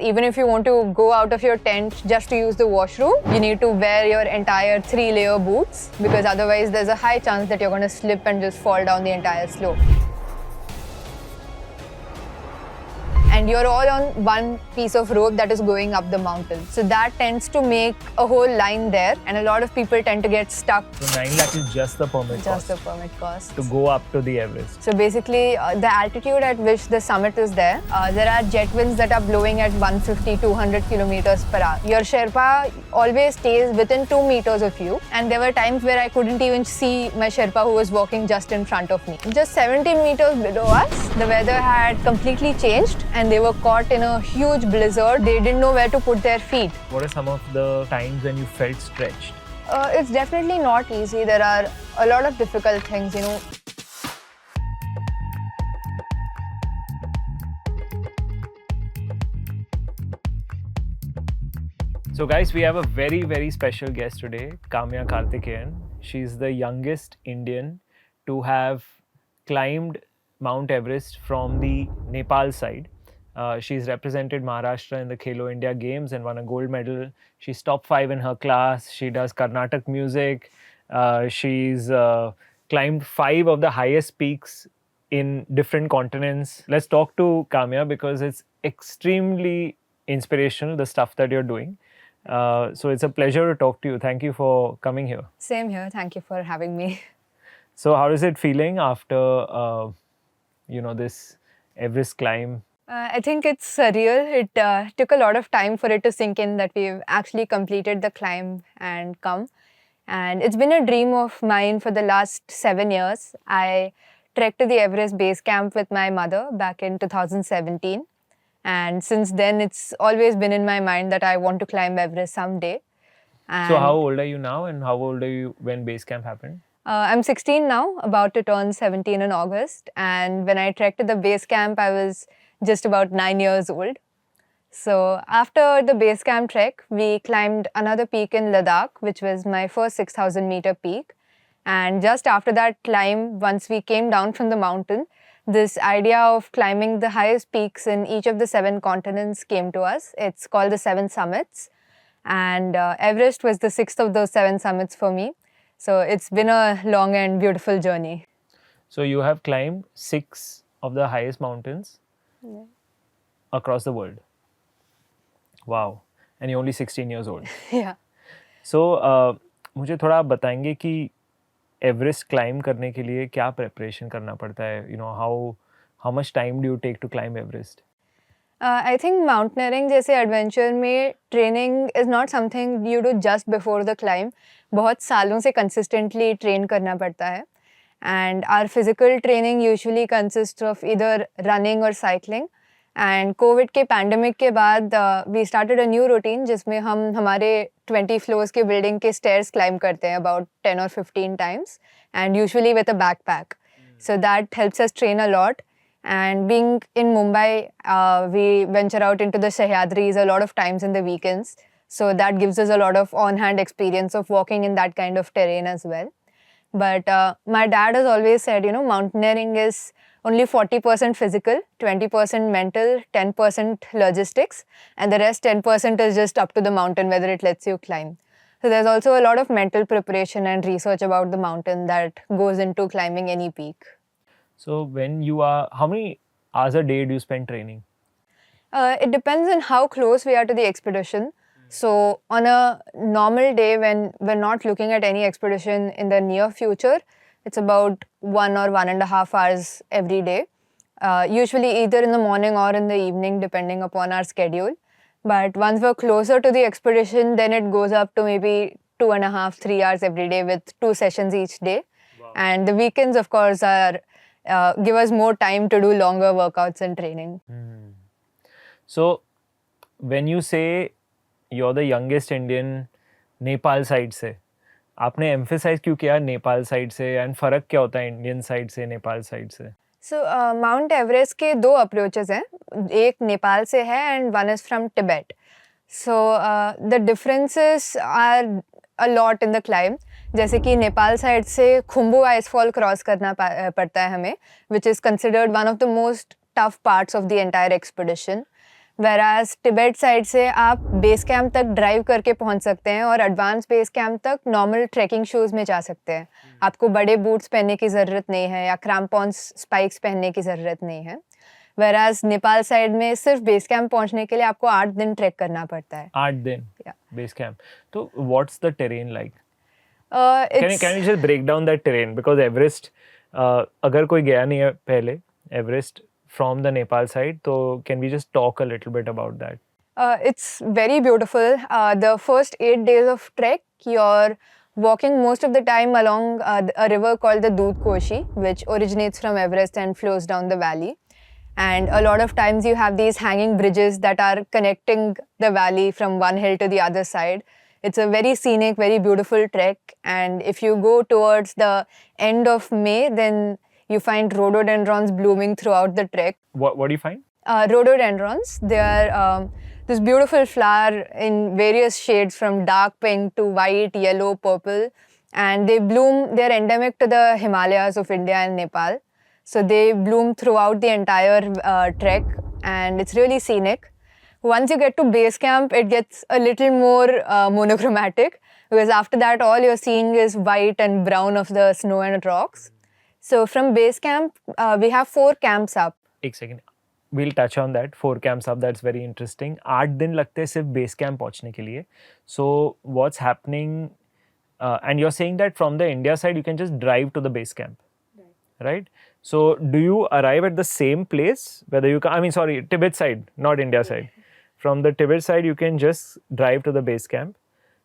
Even if you want to go out of your tent just to use the washroom, you need to wear your entire 3-layer boots because otherwise there's a high chance that you're going to slip and just fall down the entire slope. And you're all on one piece of rope that is going up the mountain. So that tends to make a whole line there, and a lot of people tend to get stuck. So 9 lakh is just the permit Just cost. the permit cost. To go up to the Everest. So basically, the altitude at which the summit is there are jet winds that are blowing at 150-200 kilometers per hour. Your Sherpa always stays within 2 meters of you, and there were times where I couldn't even see my Sherpa who was walking just in front of me. Just 70 meters below us, the weather had completely changed, and they were caught in a huge blizzard. They didn't know where to put their feet. What are some of the times when you felt stretched? It's definitely not easy. There are a lot of difficult things, you know. So guys, we have a very, very special guest today, Kaamya Karthikeyan. She's the youngest Indian to have climbed Mount Everest from the Nepal side. She's represented Maharashtra in the Khelo India Games and won a gold medal. She's top 5 in her class. She does Carnatic music. She's climbed 5 of the highest peaks in different continents. Let's talk to Kamya because it's extremely inspirational, the stuff that you're doing. So it's a pleasure to talk to you. Thank you for coming here. Same here. Thank you for having me. So how is it feeling after, this Everest climb? I think it's surreal. It took a lot of time for it to sink in that we've actually completed the climb and come. And it's been a dream of mine for the last 7 years. I trekked to the Everest Base Camp with my mother back in 2017. And since then, it's always been in my mind that I want to climb Everest someday. And So how old are you now and how old are you when base camp happened? I'm 16 now, about to turn 17 in August. And when I trekked to the base camp, I was just about 9 years old. So after the base camp trek, we climbed another peak in Ladakh, which was my first 6,000 meter peak. And just after that climb, once we came down from the mountain, this idea of climbing the highest peaks in each of the 7 continents came to us. It's called the 7 Summits. And Everest was the 6th of those 7 summits for me. So it's been a long and beautiful journey. So you have climbed 6 of the highest mountains across the world. Wow. And you're only 16 years old. Yeah. So मुझे थोड़ा आप बताएंगे कि Everest climb करने के लिए क्या preparation करना पड़ता है? How much time do you take to climb Everest? I think mountaineering जैसे adventure में training is not something you do just before the climb. बहुत सालों से consistently train करना पड़ता है. And our physical training usually consists of either running or cycling. And COVID के pandemic के बाद we started a new routine जिसमें हम हमारे 20 floors के building के stairs climb करते हैं about 10 or 15 times and usually with a backpack. So that helps us train a lot. And being in Mumbai, we venture out into the Sahyadris a lot of times in the weekends. So that gives us a lot of on-hand experience of walking in that kind of terrain as well. But my dad has always said, mountaineering is only 40% physical, 20% mental, 10% logistics, and the rest 10% is just up to the mountain, whether it lets you climb. So there's also a lot of mental preparation and research about the mountain that goes into climbing any peak. So how many hours a day do you spend training? It depends on how close we are to the expedition. So on a normal day when we're not looking at any expedition in the near future, it's about 1 or 1.5 hours every day. Usually either in the morning or in the evening, depending upon our schedule. But once we're closer to the expedition, then it goes up to maybe 2.5, 3 hours every day with 2 sessions each day. Wow. And the weekends, of course, are give us more time to do longer workouts and training. So when you say you're the youngest Indian Nepal side से, आपने emphasize क्यों किया Nepal side से and फर्क क्या होता है Indian side से नेपाल साइड से? So Mount Everest के 2 approaches हैं, एक नेपाल से है and one is from Tibet. So the differences are a lot in the climb. जैसे कि नेपाल साइड से खुम्बू आइसफॉल क्रॉस करना पड़ता है हमें, which is considered one of the most tough parts of the entire expedition. whereas Tibet side से आप base camp तक ड्राइव करके पहुंच सकते हैं और एडवांस बेस कैंप तक नॉर्मल ट्रैकिंग शूज़ में जा सकते हैं. आपको बड़े बूट्स पहनने की ज़रूरत नहीं है या क्रैम्पॉन्स स्पाइक्स पहनने की ज़रूरत नहीं है. whereas नेपाल साइड में सिर्फ बेस कैंप पहुंचने के लिए आपको 8 दिन ट्रैक करना पड़ता है. 8 दिन Yeah. base camp. So what's the terrain like? It's Can you just break down that terrain? Because Everest, अगर कोई गया नहीं है पहले Everest from the Nepal side, तो can we just talk a little bit about that? It's very beautiful. The first 8 days of trek, you're walking most of the time along a river called the Doodh Koshi, which originates from Everest and flows down the valley. And a lot of times you have these hanging bridges that are connecting the valley from one hill to the other side. It's a very scenic, very beautiful trek. And if you go towards the end of May, then you find rhododendrons blooming throughout the trek. What do you find? Rhododendrons, they are this beautiful flower in various shades from dark pink to white, yellow, purple. And they bloom, they're endemic to the Himalayas of India and Nepal. So they bloom throughout the entire trek and it's really scenic. Once you get to base camp, it gets a little more monochromatic because after that all you're seeing is white and brown of the snow and rocks. So from base camp, we have 4 camps up. एक second. We'll touch on that. 4 camps up. That's very interesting. 8 दिन लगते हैं सिर्फ base camp पहुंचने के लिए. So what's happening? And you're saying that from the India side, you can just drive to the base camp, right? So do you arrive at the same place? Whether you, Tibet side, not India side. From the Tibet side, you can just drive to the base camp,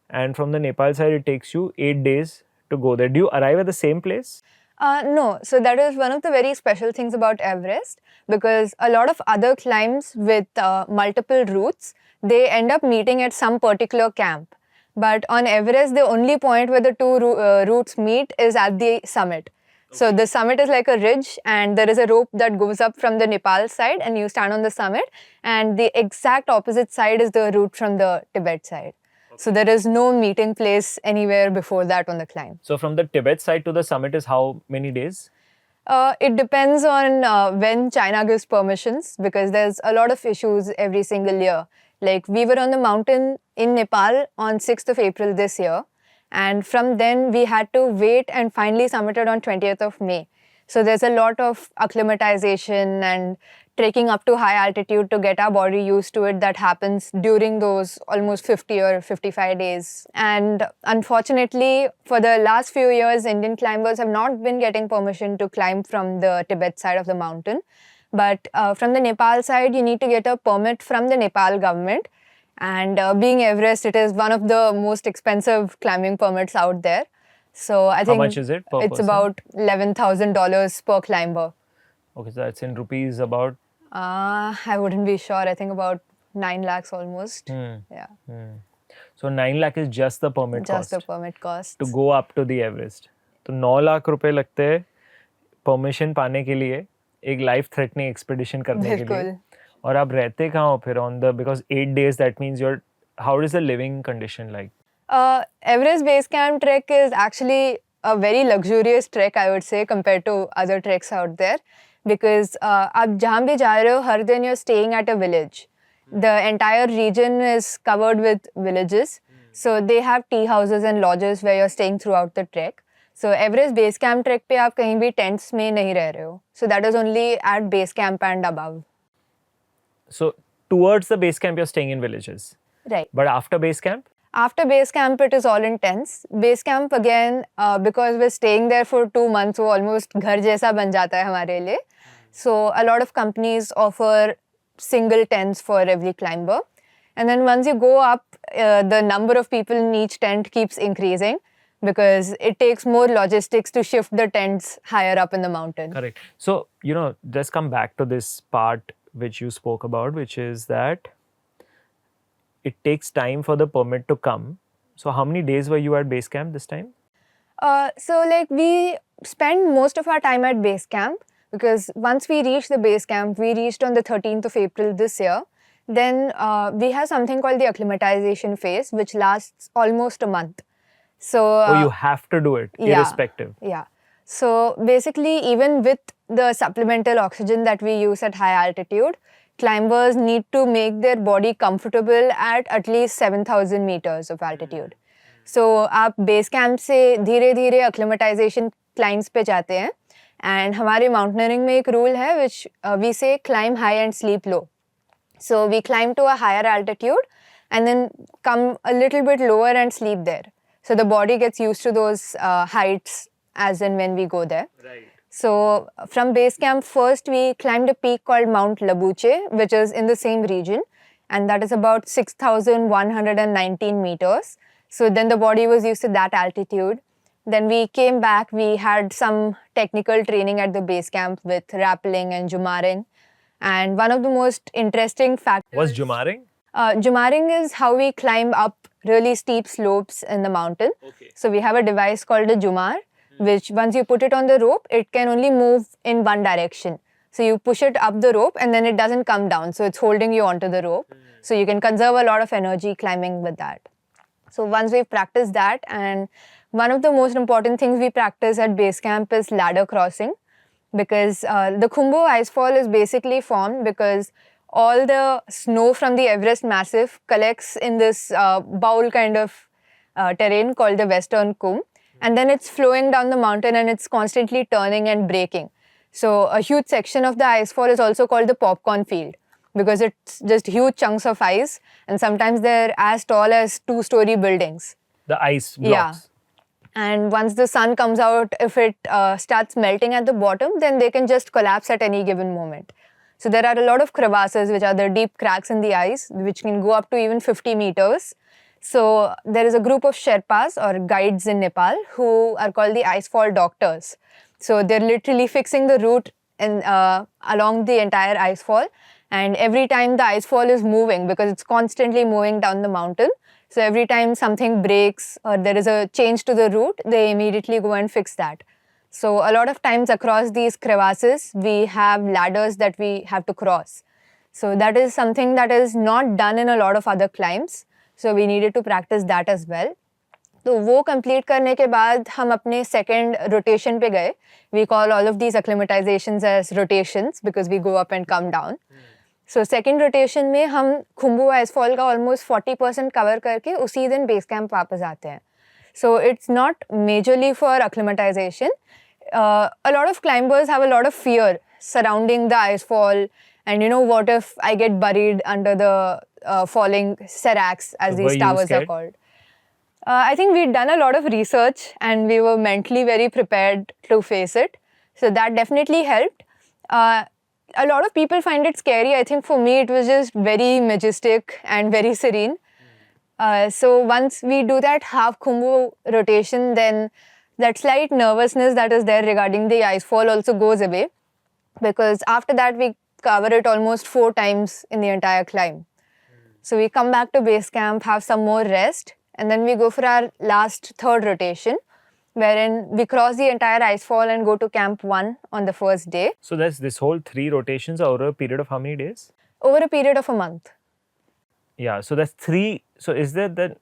and from the Nepal side, it takes you 8 days to go there. Do you arrive at the same place? No, so that is one of the very special things about Everest because a lot of other climbs with multiple routes, they end up meeting at some particular camp. But on Everest, the only point where the 2 routes meet is at the summit. So the summit is like a ridge and there is a rope that goes up from the Nepal side and you stand on the summit and the exact opposite side is the route from the Tibet side. So there is no meeting place anywhere before that on the climb. So from the Tibet side to the summit is how many days? It depends on when China gives permissions because there's a lot of issues every single year. Like we were on the mountain in Nepal on 6th of April this year. And from then we had to wait and finally summited on 20th of May. So there's a lot of acclimatization and trekking up to high altitude to get our body used to it that happens during those almost 50 or 55 days. And unfortunately, for the last few years, Indian climbers have not been getting permission to climb from the Tibet side of the mountain. But from the Nepal side, you need to get a permit from the Nepal government. And being Everest, it is one of the most expensive climbing permits out there. So I think how much is it per it's person? about $11,000 per climber. Okay, so that's in rupees about? I wouldn't be sure. I think about 9 lakhs almost. Yeah. So 9 lakh is just the permit cost? Just the permit cost. To go up to the Everest. तो 9 लाख रुपए लगते हैं permission पाने के लिए एक life threatening expedition करने के लिए और आप रहते कहाँ हो फिर on the because 8 days that means you're how is the living condition like? Everest Base Camp trek is actually a very luxurious trek I would say compared to other treks out there because आप जहाँ भी जा रहे हो हर दिन you're staying at a village. The entire region is covered with villages. So they have tea houses and lodges where you're staying throughout the trek. So Everest Base Camp trek पे आप कहीं भी tents में नहीं रह रहे हो. So that is only at base camp and above. So towards the base camp you're staying in villages. Right. But after base camp? After base camp it is all in tents. Base camp again because we're staying there for 2 months वो almost घर जैसा बन जाता है हमारे लिए. So a lot of companies offer single tents for every climber. And then once you go up, the number of people in each tent keeps increasing because it takes more logistics to shift the tents higher up in the mountain. Correct. So, just come back to this part which you spoke about, which is that it takes time for the permit to come. So how many days were you at base camp this time? So we spend most of our time at base camp because once we reached the base camp, we reached on the 13th of April this year. Then we have something called the acclimatization phase, which lasts almost a month. So you have to do it irrespective. Yeah. So basically, even with the supplemental oxygen that we use at high altitude, climbers need to make their body comfortable at least 7,000 meters of altitude. So आप base camp से धीरे धीरे acclimatization climbs पे जाते हैं, and हमारे mountaineering में एक rule है which we say climb high and sleep low. So we climb to a higher altitude and then come a little bit lower and sleep there. So the body gets used to those heights as and when we go there. Right. So from base camp, first we climbed a peak called Mount Labuche, which is in the same region, and that is about 6,119 meters. So then the body was used to that altitude. Then we came back, we had some technical training at the base camp with rappelling and jumaring. And one of the most interesting factors... Was jumaring? Jumaring is how we climb up really steep slopes in the mountain. Okay. So we have a device called a jumar, which once you put it on the rope, it can only move in one direction. So you push it up the rope and then it doesn't come down. So it's holding you onto the rope. So you can conserve a lot of energy climbing with that. So once we've practiced that, and one of the most important things we practice at base camp is ladder crossing, because the Khumbu icefall is basically formed because all the snow from the Everest massif collects in this bowl kind of terrain called the Western Kum, and then it's flowing down the mountain and it's constantly turning and breaking. So a huge section of the icefall is also called the popcorn field, because it's just huge chunks of ice, and sometimes they're as tall as 2-story buildings. The ice blocks. Yeah. And once the sun comes out, if it starts melting at the bottom, then they can just collapse at any given moment. So there are a lot of crevasses, which are the deep cracks in the ice, which can go up to even 50 meters. So there is a group of Sherpas or guides in Nepal who are called the icefall doctors. So they're literally fixing the route along the entire icefall. And every time the icefall is moving, because it's constantly moving down the mountain, so every time something breaks or there is a change to the route, they immediately go and fix that. So a lot of times across these crevasses, we have ladders that we have to cross. So that is something that is not done in a lot of other climbs. So we needed to practice that as well. तो वो complete करने के बाद हम अपने second rotation पे गए. We call all of these acclimatizations as rotations because we go up and come down. So second rotation में हम खुम्बू आइसफॉल का almost 40% कवर करके उसी दिन बेस कैंप वापस आते हैं. So it's not majorly for acclimatization. A lot of climbers have a lot of fear surrounding the icefall, and what if I get buried under the falling seracs, as these towers are called. I think we'd done a lot of research and we were mentally very prepared to face it. So that definitely helped. A lot of people find it scary. I think for me it was just very majestic and very serene. So once we do that half Khumbu rotation, then that slight nervousness that is there regarding the icefall also goes away, because after that we cover it almost 4 times in the entire climb. So we come back to base camp, have some more rest, and then we go for our last third rotation, wherein we cross the entire icefall and go to camp 1 on the first day. So that's this whole 3 rotations over a period of how many days? Over a period of a month. Yeah, so that's 3. So is there that,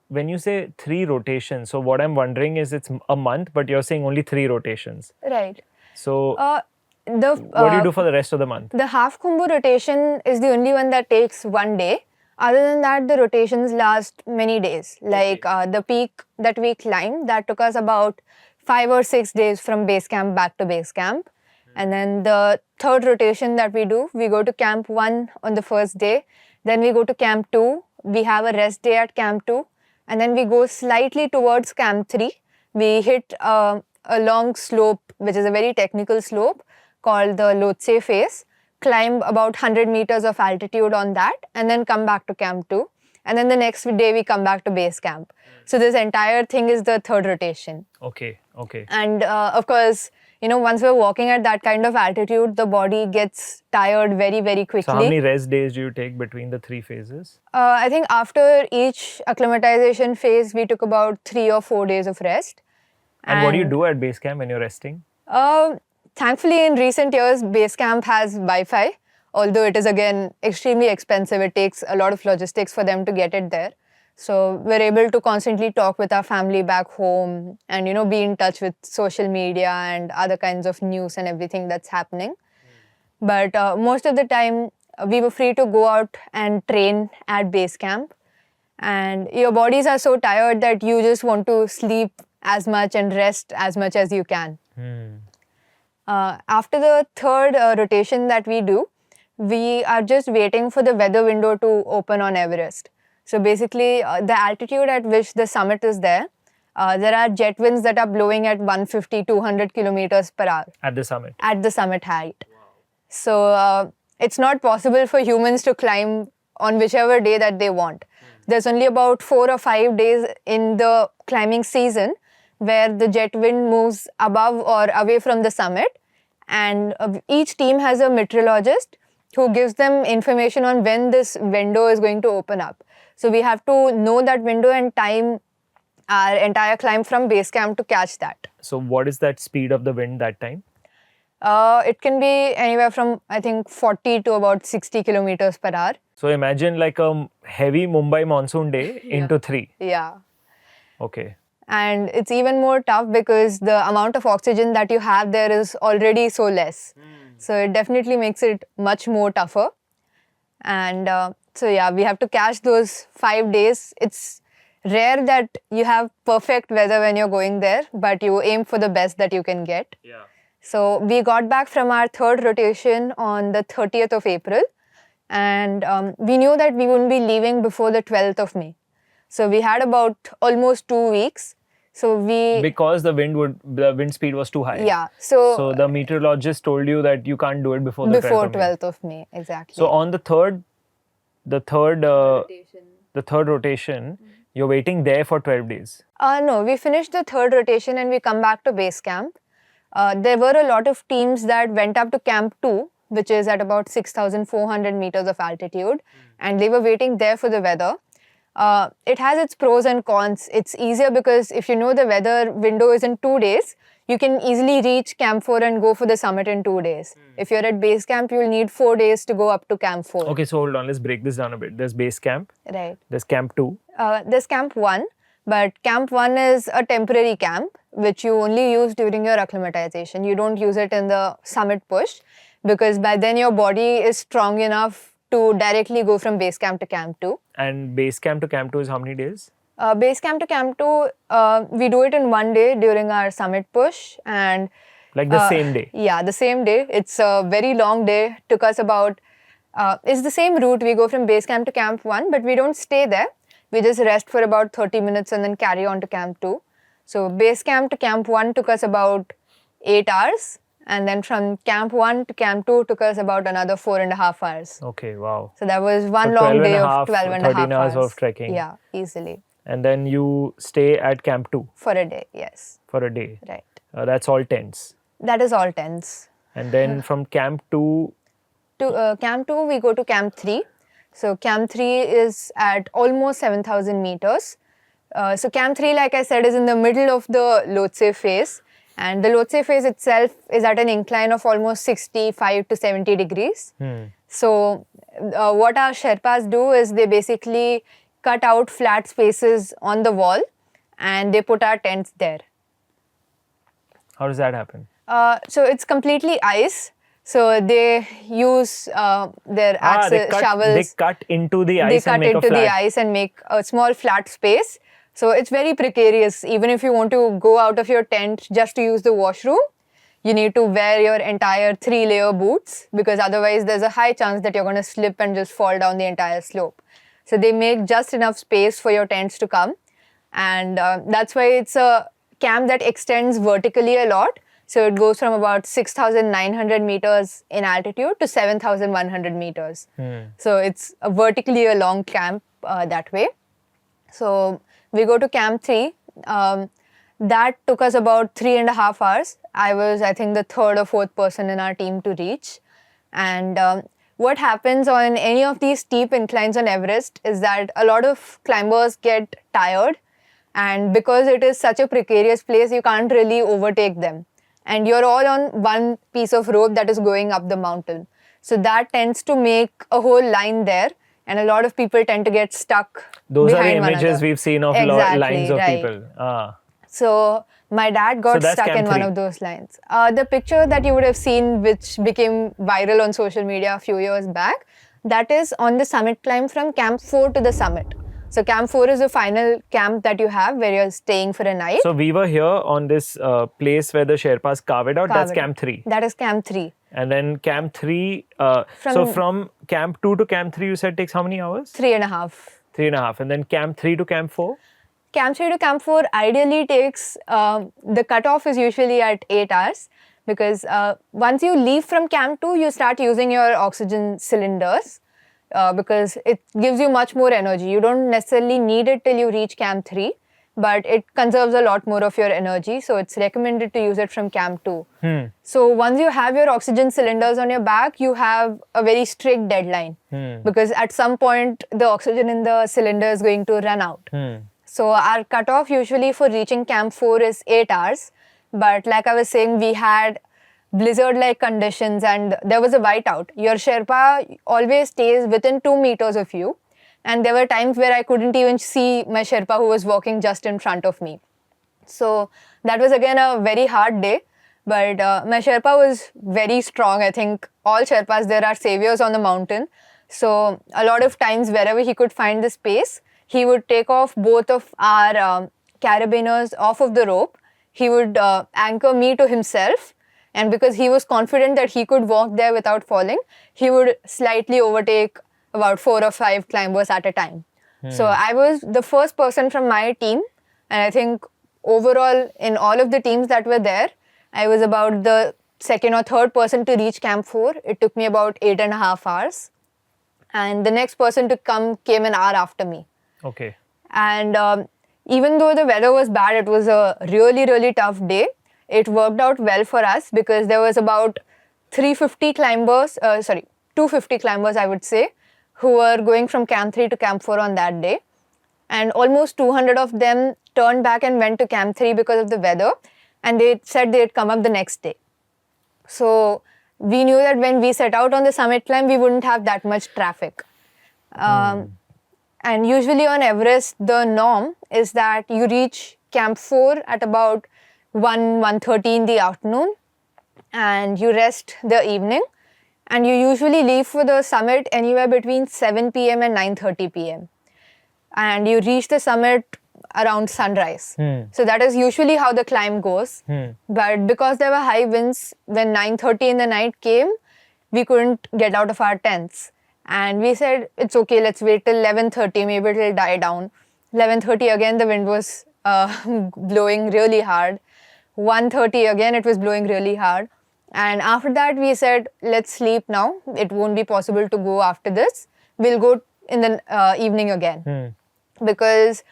when you say 3 rotations, so what I'm wondering is it's a month, but you're saying only 3 rotations. Right. So what do you do for the rest of the month? The half Khumbu rotation is the only one that takes 1 day. Other than that, the rotations last many days. Like the peak that we climbed, that took us about 5 or 6 days from base camp back to base camp. And then the third rotation that we do, we go to camp 1 on the first day. Then we go to camp 2. We have a rest day at camp 2. And then we go slightly towards camp 3. We hit a long slope, which is a very technical slope called the Lhotse face. Climb about 100 meters of altitude on that, and then come back to camp 2. And then the next day we come back to base camp. So this entire thing is the third rotation. Okay. And of course, once we're walking at that kind of altitude, the body gets tired very, very quickly. So how many rest days do you take between the 3 phases? I think after each acclimatization phase, we took about 3 or 4 days of rest. And what do you do at base camp when you're resting? Thankfully, in recent years, base camp has Wi-Fi, although it is again extremely expensive. It takes a lot of logistics for them to get it there. So we're able to constantly talk with our family back home and, be in touch with social media and other kinds of news and everything that's happening. But most of the time, we were free to go out and train at base camp. And your bodies are so tired that you just want to sleep as much and rest as much as you can. After the third rotation that we do, we are just waiting for the weather window to open on Everest. So basically, the altitude at which the summit is there are jet winds that are blowing at 150, 200 kilometers per hour. At the summit? At the summit height. Wow. So it's not possible for humans to climb on whichever day that they want. There's only about 4 or 5 days in the climbing season where the jet wind moves above or away from the summit, and each team has a meteorologist who gives them information on when this window is going to open up. So we have to know that window and time our entire climb from base camp to catch that. So what is that speed of the wind that time? It can be anywhere from, I think, 40 to about 60 kilometers per hour. So imagine like a heavy Mumbai monsoon day into 3. Yeah. Okay. And it's even more tough because the amount of oxygen that you have there is already so less. So it definitely makes it much more tougher. And so yeah, we have to catch those 5 days. It's rare that you have perfect weather when you're going there, but you aim for the best that you can get. Yeah. So we got back from our third rotation on the 30th of April, and we knew that we wouldn't be leaving before the 12th of May. So we had about almost 2 weeks. So because the wind speed was too high. Yeah. So the meteorologist told you that you can't do it before the 12th of May. Exactly. So on the third rotation, you're waiting there for 12 days. No, we finished the third rotation and we come back to base camp. There were a lot of teams that went up to Camp 2, which is at about 6,400 meters of altitude, and they were waiting there for the weather. It has its pros and cons. It's easier because if you know the weather window is in 2 days, you can easily reach Camp 4 and go for the summit in 2 days. If you're at base camp, you'll need 4 days to go up to Camp 4. Okay, so hold on, let's break this down a bit. There's base camp. Right. There's Camp 2. There's Camp 1, but Camp 1 is a temporary camp which you only use during your acclimatization. You don't use it in the summit push because by then your body is strong enough to directly go from base camp to Camp 2. And base camp to Camp 2 is how many days? Base camp to Camp 2, we do it in 1 day during our summit push. And like the same day? Yeah, the same day. It's a very long day. Took us about, it's the same route. We go from base camp to Camp 1, but we don't stay there. We just rest for about 30 minutes and then carry on to Camp 2. So base camp to Camp 1 took us about 8 hours. And then from Camp 1 to Camp 2 took us about another 4.5 hours. Okay, wow. So that was one long day of 12.5 hours of trekking. Yeah, easily. And then you stay at Camp 2? For a day, yes. For a day? Right. That's all tents? That is all tents. And then from Camp 2? To Camp 2, we go to Camp 3. So Camp 3 is at almost 7,000 meters. So Camp 3, like I said, is in the middle of the Lhotse phase. And the Lhotse phase itself is at an incline of almost 65 to 70 degrees. So what our Sherpas do is they basically cut out flat spaces on the wall and they put our tents there. How does that happen? So it's completely ice. So they use their shovels. They cut into the ice and make a flat. They cut into the ice and make a small flat space. So it's very precarious. Even if you want to go out of your tent just to use the washroom, you need to wear your entire 3-layer boots because otherwise there's a high chance that you're going to slip and just fall down the entire slope. So they make just enough space for your tents to come. And that's why it's a camp that extends vertically a lot. So it goes from about 6,900 meters in altitude to 7,100 meters. So it's vertically a long camp that way. So we go to Camp 3. That took us about 3.5 hours. I was, I think, the third or fourth person in our team to reach. And what happens on any of these steep inclines on Everest is that a lot of climbers get tired. And because it is such a precarious place, you can't really overtake them. And you're all on one piece of rope that is going up the mountain. So that tends to make a whole line there. And a lot of people tend to get stuck. Those are the images we've seen of lines of people. So my dad got that's stuck Camp in one 3. of those lines. The picture that you would have seen, which became viral on social media a few years back, that is on the summit climb from Camp 4 to the summit. So Camp 4 is the final camp that you have where you're staying for a night. So we were here on this place where the Sherpas carve it out. That's Camp 3. That is Camp 3. And then Camp 3, so from Camp 2 to Camp 3, you said takes how many hours? 3.5. 3.5. And then Camp 3 to Camp 4? Camp 3 to Camp 4 ideally takes, the cutoff is usually at 8 hours, because once you leave from Camp 2, you start using your oxygen cylinders, because it gives you much more energy. You don't necessarily need it till you reach Camp 3, but it conserves a lot more of your energy, so it's recommended to use it from Camp 2. So once you have your oxygen cylinders on your back, you have a very strict deadline, because at some point the oxygen in the cylinder is going to run out. So our cutoff usually for reaching Camp 4 is 8 hours. But like I was saying, we had blizzard-like conditions and there was a whiteout. Your Sherpa always stays within 2 meters of you. And there were times where I couldn't even see my Sherpa who was walking just in front of me. So that was again a very hard day. But my Sherpa was very strong. I think all Sherpas there are saviors on the mountain. So a lot of times wherever he could find the space, he would take off both of our carabiners off of the rope. He would anchor me to himself. And because he was confident that he could walk there without falling, he would slightly overtake about 4 or 5 climbers at a time. So I was the first person from my team. And I think overall in all of the teams that were there, I was about the second or third person to reach Camp 4. It took me about 8.5 hours. And the next person to come came an hour after me. Okay. And even though the weather was bad, it was a really, really tough day. It worked out well for us because there was about 250 climbers, I would say, who were going from Camp 3 to Camp 4 on that day. And almost 200 of them turned back and went to Camp 3 because of the weather. And they said they'd come up the next day. So we knew that when we set out on the summit climb, we wouldn't have that much traffic. And usually on Everest, the norm is that you reach Camp 4 at about 1:30 in the afternoon and you rest the evening. And you usually leave for the summit anywhere between 7 p.m. and 9:30 p.m. And you reach the summit around sunrise. So that is usually how the climb goes. But because there were high winds, when 9:30 in the night came, we couldn't get out of our tents. And we said, it's okay, let's wait till 11:30, maybe it'll die down. 11:30 again, the wind was blowing really hard. 1:30 again, it was blowing really hard. And after that, we said, let's sleep now. It won't be possible to go after this. We'll go in the evening again. Because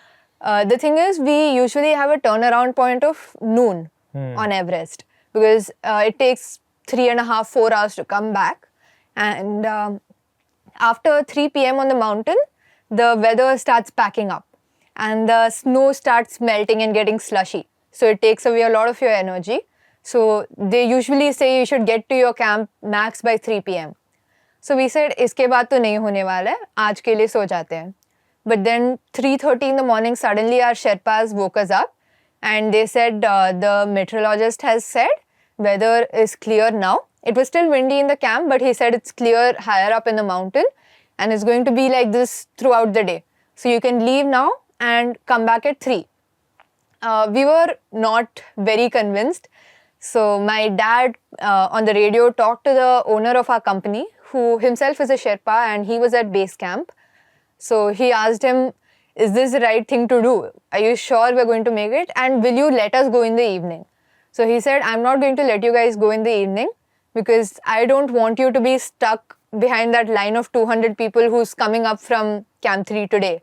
the thing is, we usually have a turnaround point of noon on Everest. Because it takes 3.5, 4 hours to come back. And after 3 p.m. on the mountain, the weather starts packing up. And the snow starts melting and getting slushy. So it takes away a lot of your energy. So they usually say you should get to your camp max by 3 p.m. So we said, इसके बाद तो नहीं होने वाला है, आज के लिए सो जाते हैं. But then 3:30 in the morning, suddenly our Sherpas woke us up and they said the meteorologist has said weather is clear now. It was still windy in the camp, but he said it's clear higher up in the mountain and it's going to be like this throughout the day. So you can leave now and come back at 3. We were not very convinced. So my dad on the radio talked to the owner of our company, who himself is a Sherpa and he was at base camp. So he asked him, is this the right thing to do? Are you sure we're going to make it? And will you let us go in the evening? So he said, I'm not going to let you guys go in the evening because I don't want you to be stuck behind that line of 200 people who's coming up from Camp 3 today,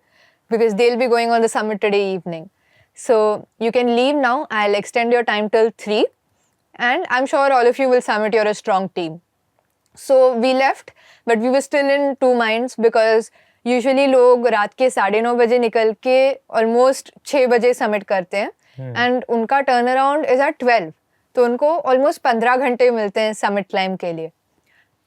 because they'll be going on the summit today evening. So you can leave now. I'll extend your time till 3. And I'm sure all of you will summit. You're a strong team. So we left, but we were still in two minds because usually लोग रात के 9:30 बजे निकल के almost 6 बजे summit करते हैं. And उनका turnaround is at 12. तो उनको almost 15 घंटे मिलते हैं summit climb के लिए.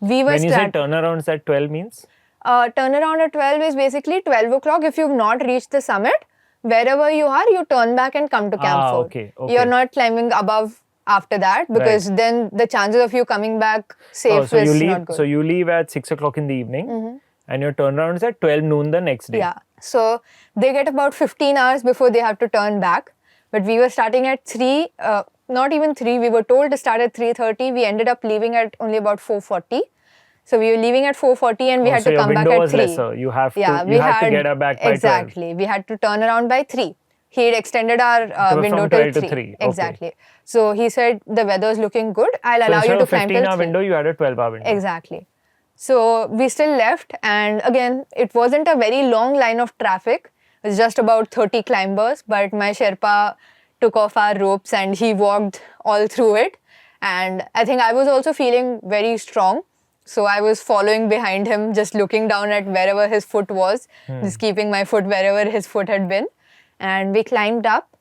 When you say turnarounds at 12 means? Turnaround at 12 is basically 12 o'clock. If you've not reached the summit, wherever you are, you turn back and come to Camp 4. Okay. You're not climbing above after that, because then the chances of you coming back safe is not good. So you leave at 6 o'clock in the evening and your turnaround is at 12 noon the next day. Yeah. So they get about 15 hours before they have to turn back. But we were starting at 3, not even 3. We were told to start at 3:30. We ended up leaving at only about 4:40. So we were leaving at 4:40 and we had to come back at 3. So your window was lesser. You have to get back by 12. Exactly. We had to turn around by 3. He had extended our window till 3. Exactly. Okay. So he said, the weather's looking good. I'll allow you to climb till 3. So instead of a 15-hour window, you had a 12-hour window. Exactly. So we still left, and again, it wasn't a very long line of traffic. It was just about 30 climbers, but my Sherpa took off our ropes and he walked all through it. And I think I was also feeling very strong. So I was following behind him, just looking down at wherever his foot was, just keeping my foot wherever his foot had been. And we climbed up,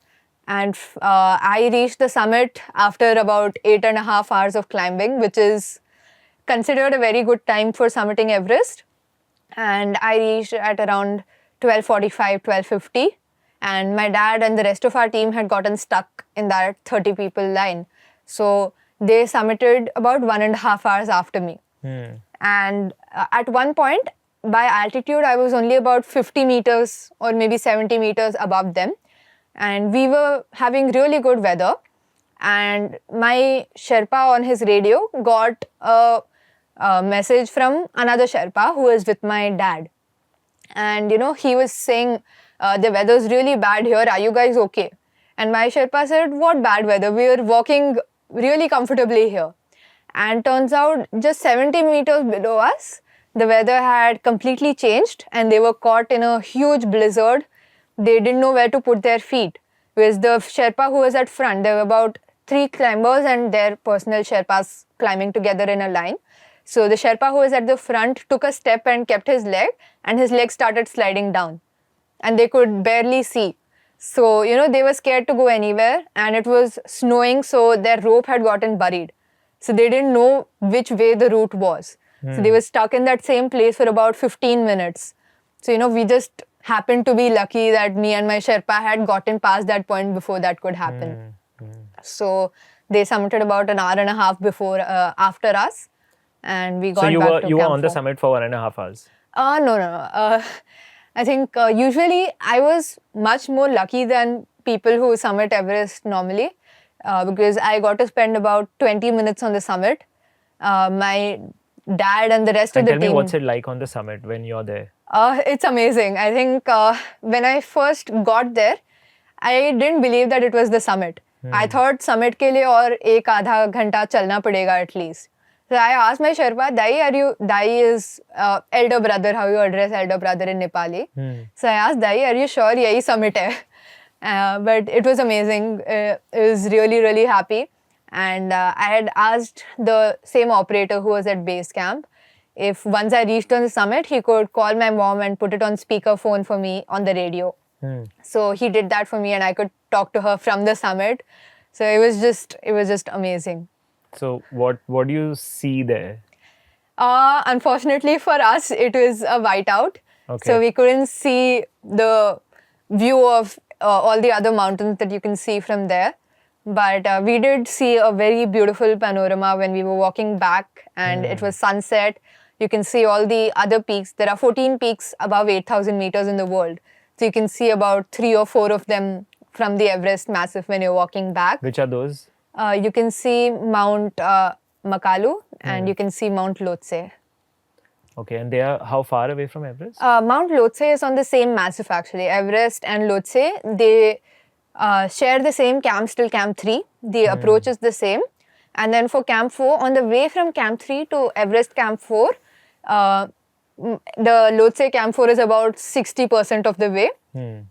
and I reached the summit after about 8.5 hours of climbing, which is considered a very good time for summiting Everest. And I reached at around 12:45, 12:50. And my dad and the rest of our team had gotten stuck in that 30 people line. So they summited about 1.5 hours after me. And at one point, by altitude, I was only about 50 meters or maybe 70 meters above them. And we were having really good weather. And my Sherpa on his radio got a message from another Sherpa who is with my dad. And, he was saying, the weather's really bad here. Are you guys okay? And my Sherpa said, what bad weather? We were walking really comfortably here. And turns out just 70 meters below us, the weather had completely changed and they were caught in a huge blizzard. They didn't know where to put their feet. Whereas the Sherpa who was at front, there were about 3 climbers and their personal Sherpas climbing together in a line. So the Sherpa who was at the front took a step and kept his leg, and his leg started sliding down. And they could barely see. So, they were scared to go anywhere, and it was snowing, so their rope had gotten buried. So they didn't know which way the route was. So they were stuck in that same place for about 15 minutes. So, we just happened to be lucky that me and my Sherpa had gotten past that point before that could happen. So they summited about an hour and a half after us, and we got back to Camp 4. So you were on the summit for 1.5 hours? No. I think usually I was much more lucky than people who summit Everest normally, because I got to spend about 20 minutes on the summit. My dad and the rest of the team... Tell me, what's it like on the summit when you're there? It's amazing. I think when I first got there, I didn't believe that it was the summit. I thought summit ke liye aur 1-आधा घंटा chalna padega at least. So I asked my Sherpa, Dai is elder brother, how you address elder brother in Nepali. So I asked Dai, are you sure yahi summit hai? But it was amazing. I was really, really happy. And I had asked the same operator who was at base camp if once I reached on the summit, he could call my mom and put it on speakerphone for me on the radio. So he did that for me, and I could talk to her from the summit. So it was just amazing. So what do you see there? Unfortunately for us, it was a whiteout. Okay. So we couldn't see the view of all the other mountains that you can see from there. But we did see a very beautiful panorama when we were walking back, and it was sunset. You can see all the other peaks. There are 14 peaks above 8,000 meters in the world. So you can see about 3 or 4 of them from the Everest massif when you're walking back. Which are those? You can see Mount Makalu and you can see Mount Lhotse. Okay, and they are how far away from Everest? Mount Lhotse is on the same massif actually. Everest and Lhotse, they share the same camps till Camp 3. The approach is the same. And then for Camp 4, on the way from Camp 3 to Everest Camp 4, the Lhotse Camp 4 is about 60% of the way.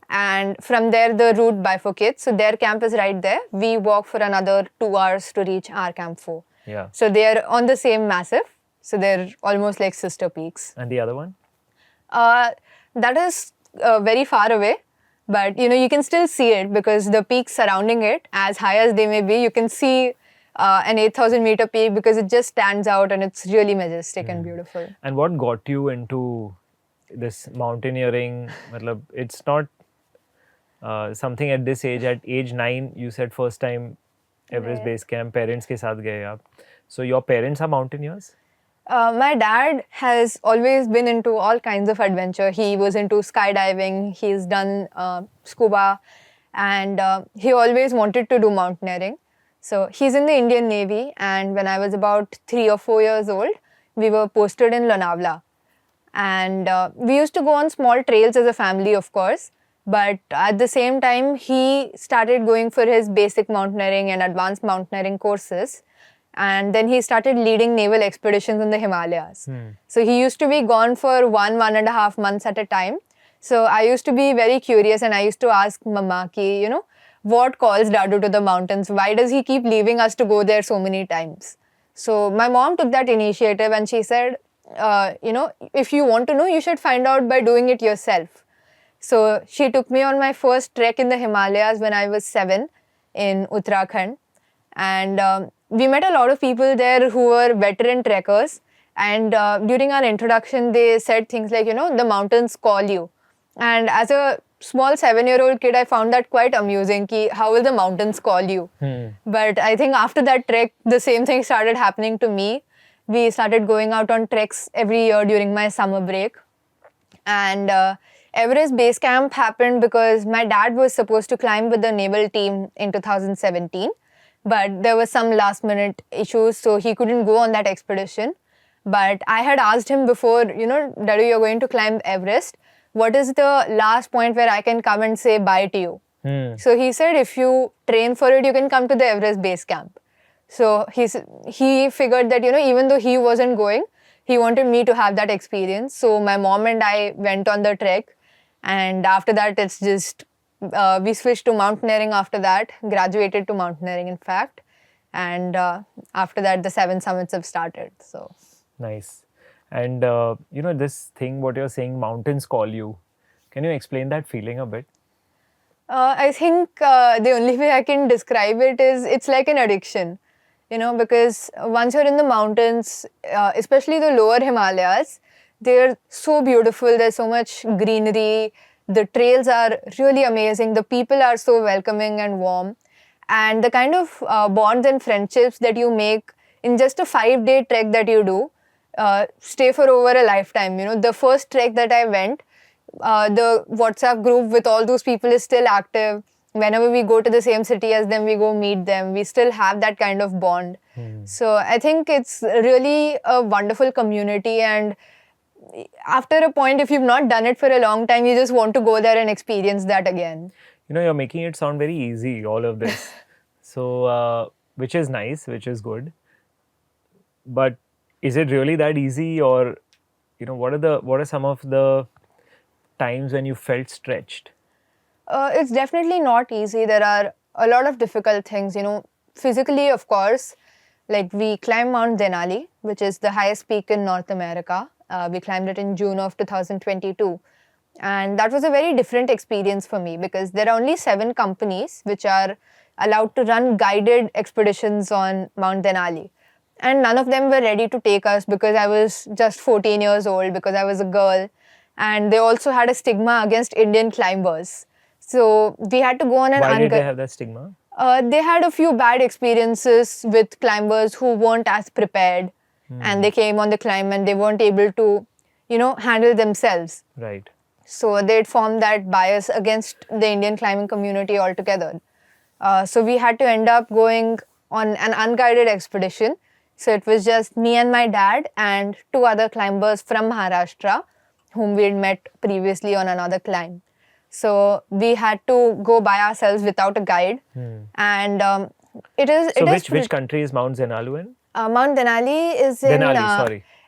And from there, the route bifurcates. So their camp is right there. We walk for another 2 hours to reach our Camp 4. Yeah. So they are on the same massif. So they're almost like sister peaks. And the other one? That is very far away. But, you can still see it because the peaks surrounding it, as high as they may be, you can see an 8,000 meter peak because it just stands out and it's really majestic and beautiful. And what got you into this mountaineering? It's not something at this age, at age 9, you said first time Everest Right. Base Camp, parents के साथ गए आप. So your parents are mountaineers? My dad has always been into all kinds of adventure. He was into skydiving, he's done scuba, and he always wanted to do mountaineering. So he's in the Indian Navy, and when I was about 3 or 4 years old, we were posted in Lonavala. And we used to go on small trails as a family, of course. But at the same time, he started going for his basic mountaineering and advanced mountaineering courses. And then he started leading naval expeditions in the Himalayas. So he used to be gone for 1.5 months at a time. So I used to be very curious and I used to ask Mama ki, what calls Dadu to the mountains? Why does he keep leaving us to go there so many times? So my mom took that initiative and she said, if you want to know, you should find out by doing it yourself. So she took me on my first trek in the Himalayas when I was 7 in Uttarakhand. And we met a lot of people there who were veteran trekkers. And during our introduction, they said things like, the mountains call you. And as a small 7-year-old kid, I found that quite amusing. Ki, how will the mountains call you? But I think after that trek, the same thing started happening to me. We started going out on treks every year during my summer break. And Everest Base Camp happened because my dad was supposed to climb with the naval team in 2017. But there was some last minute issues, so he couldn't go on that expedition. But I had asked him before, Dadu, you're going to climb Everest. What is the last point where I can come and say bye to you? So he said, if you train for it, you can come to the Everest Base Camp. So he figured that, even though he wasn't going, he wanted me to have that experience. So my mom and I went on the trek. And after that, it's just, we switched to mountaineering after that, graduated to mountaineering, in fact. And after that, the 7 summits have started. So nice. And, this thing, what you're saying, mountains call you. Can you explain that feeling a bit? I think the only way I can describe it is it's like an addiction. Because once you're in the mountains, especially the lower Himalayas, they're so beautiful. There's so much greenery. The trails are really amazing. The people are so welcoming and warm. And the kind of bonds and friendships that you make in just a 5-day trek that you do stay for over a lifetime. The first trek that I went, the WhatsApp group with all those people is still active. Whenever we go to the same city as them, we go meet them. We still have that kind of bond. So I think it's really a wonderful community. And after a point, if you've not done it for a long time, you just want to go there and experience that again. You're making it sound very easy, all of this. So, which is nice, which is good. But is it really that easy, or, what are some of the times when you felt stretched? It's definitely not easy. There are a lot of difficult things, physically, of course. Like we climbed Mount Denali, which is the highest peak in North America. We climbed it in June of 2022. And that was a very different experience for me because there are only 7 companies which are allowed to run guided expeditions on Mount Denali. And none of them were ready to take us because I was just 14 years old, because I was a girl. And they also had a stigma against Indian climbers. So we had to go on an... Why did they have that stigma? They had a few bad experiences with climbers who weren't as prepared. And they came on the climb and they weren't able to, handle themselves. Right. So they'd formed that bias against the Indian climbing community altogether. So we had to end up going on an unguided expedition. So it was just me and my dad and 2 other climbers from Maharashtra whom we'd met previously on another climb. So we had to go by ourselves without a guide. And which country is Mount Denali in? Mount Denali is in...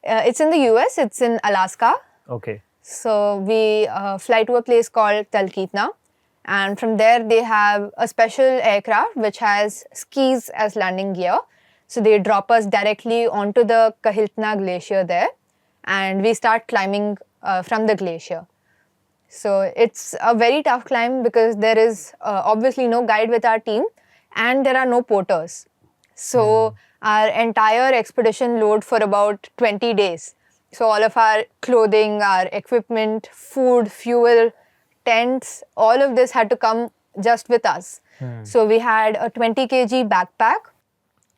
it's in the US. It's in Alaska. Okay. So we fly to a place called Talkeetna. And from there, they have a special aircraft which has skis as landing gear. So they drop us directly onto the Kahiltna glacier there. And we start climbing from the glacier. So it's a very tough climb because there is obviously no guide with our team and there are no porters. So our entire expedition load for about 20 days. So all of our clothing, our equipment, food, fuel, tents, all of this had to come just with us. So we had a 20 kg backpack,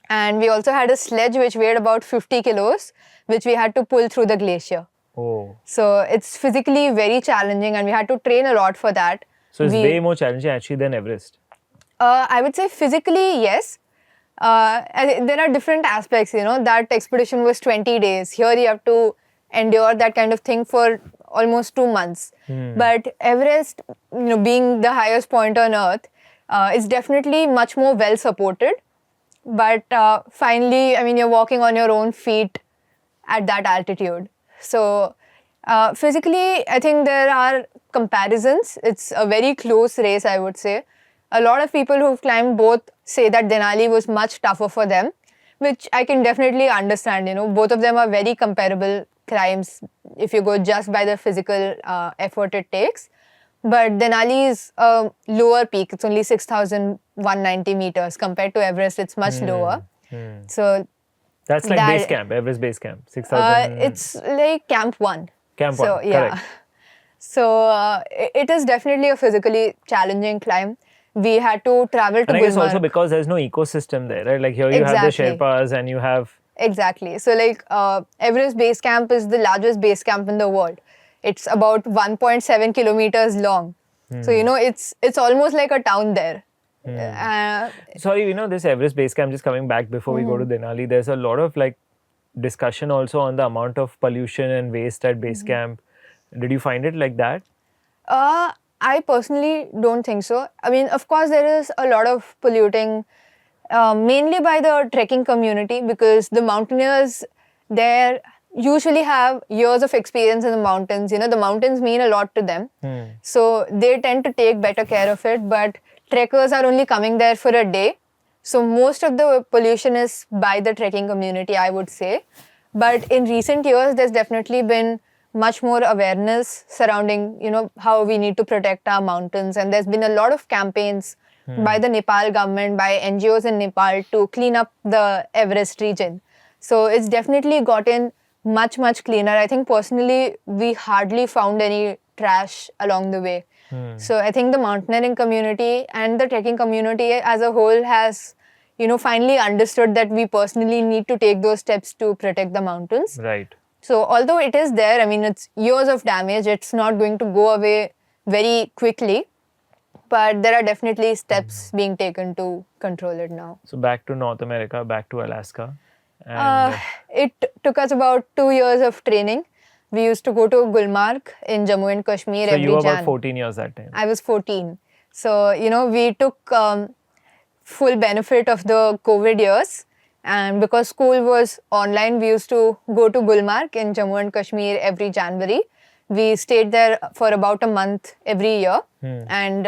and we also had a sledge which weighed about 50 kilos, which we had to pull through the glacier. Oh. So it's physically very challenging, and we had to train a lot for that. So it's way more challenging actually than Everest. I would say physically, yes. And there are different aspects, that expedition was 20 days. Here you have to endure that kind of thing for almost 2 months. But Everest, being the highest point on earth, is definitely much more well supported. But finally, you're walking on your own feet at that altitude. So physically, I think there are comparisons. It's a very close race, I would say. A lot of people who've climbed both say that Denali was much tougher for them, which I can definitely understand. Both of them are very comparable climbs if you go just by the physical effort it takes. But Denali is a lower peak. It's only 6,190 meters. Compared to Everest, it's much lower. So that's like base camp, Everest Base Camp, 6,000. it's like Camp 1. Camp 1, correct. So it is definitely a physically challenging climb. We had to travel to And I guess Gulmarg. also because there's no ecosystem there, right? Like here you have the Sherpas and you have... Exactly. So like Everest Base Camp is the largest base camp in the world. It's about 1.7 kilometers long. So, it's almost like a town there. Sorry, this Everest Base Camp, just coming back before we go to Denali, there's a lot of like discussion also on the amount of pollution and waste at base camp. Did you find it like that? I personally don't think so. Of course, there is a lot of polluting, mainly by the trekking community, because the mountaineers there usually have years of experience in the mountains. The mountains mean a lot to them. So they tend to take better care of it. But trekkers are only coming there for a day. So most of the pollution is by the trekking community, I would say. But in recent years, there's definitely been much more awareness surrounding, how we need to protect our mountains. And there's been a lot of campaigns by the Nepal government, by NGOs in Nepal to clean up the Everest region. So it's definitely gotten much, much cleaner. I think personally, we hardly found any trash along the way. So I think the mountaineering community and the trekking community as a whole has, finally understood that we personally need to take those steps to protect the mountains. Right. So although it is there, it's years of damage. It's not going to go away very quickly. But there are definitely steps being taken to control it now. So back to North America, back to Alaska. And it took us about 2 years of training. We used to go to Gulmarg in Jammu and Kashmir every Jan. So you were about 14 years that time. I was 14. So, we took full benefit of the COVID years. And because school was online, we used to go to Gulmarg in Jammu and Kashmir every January. We stayed there for about a month every year. And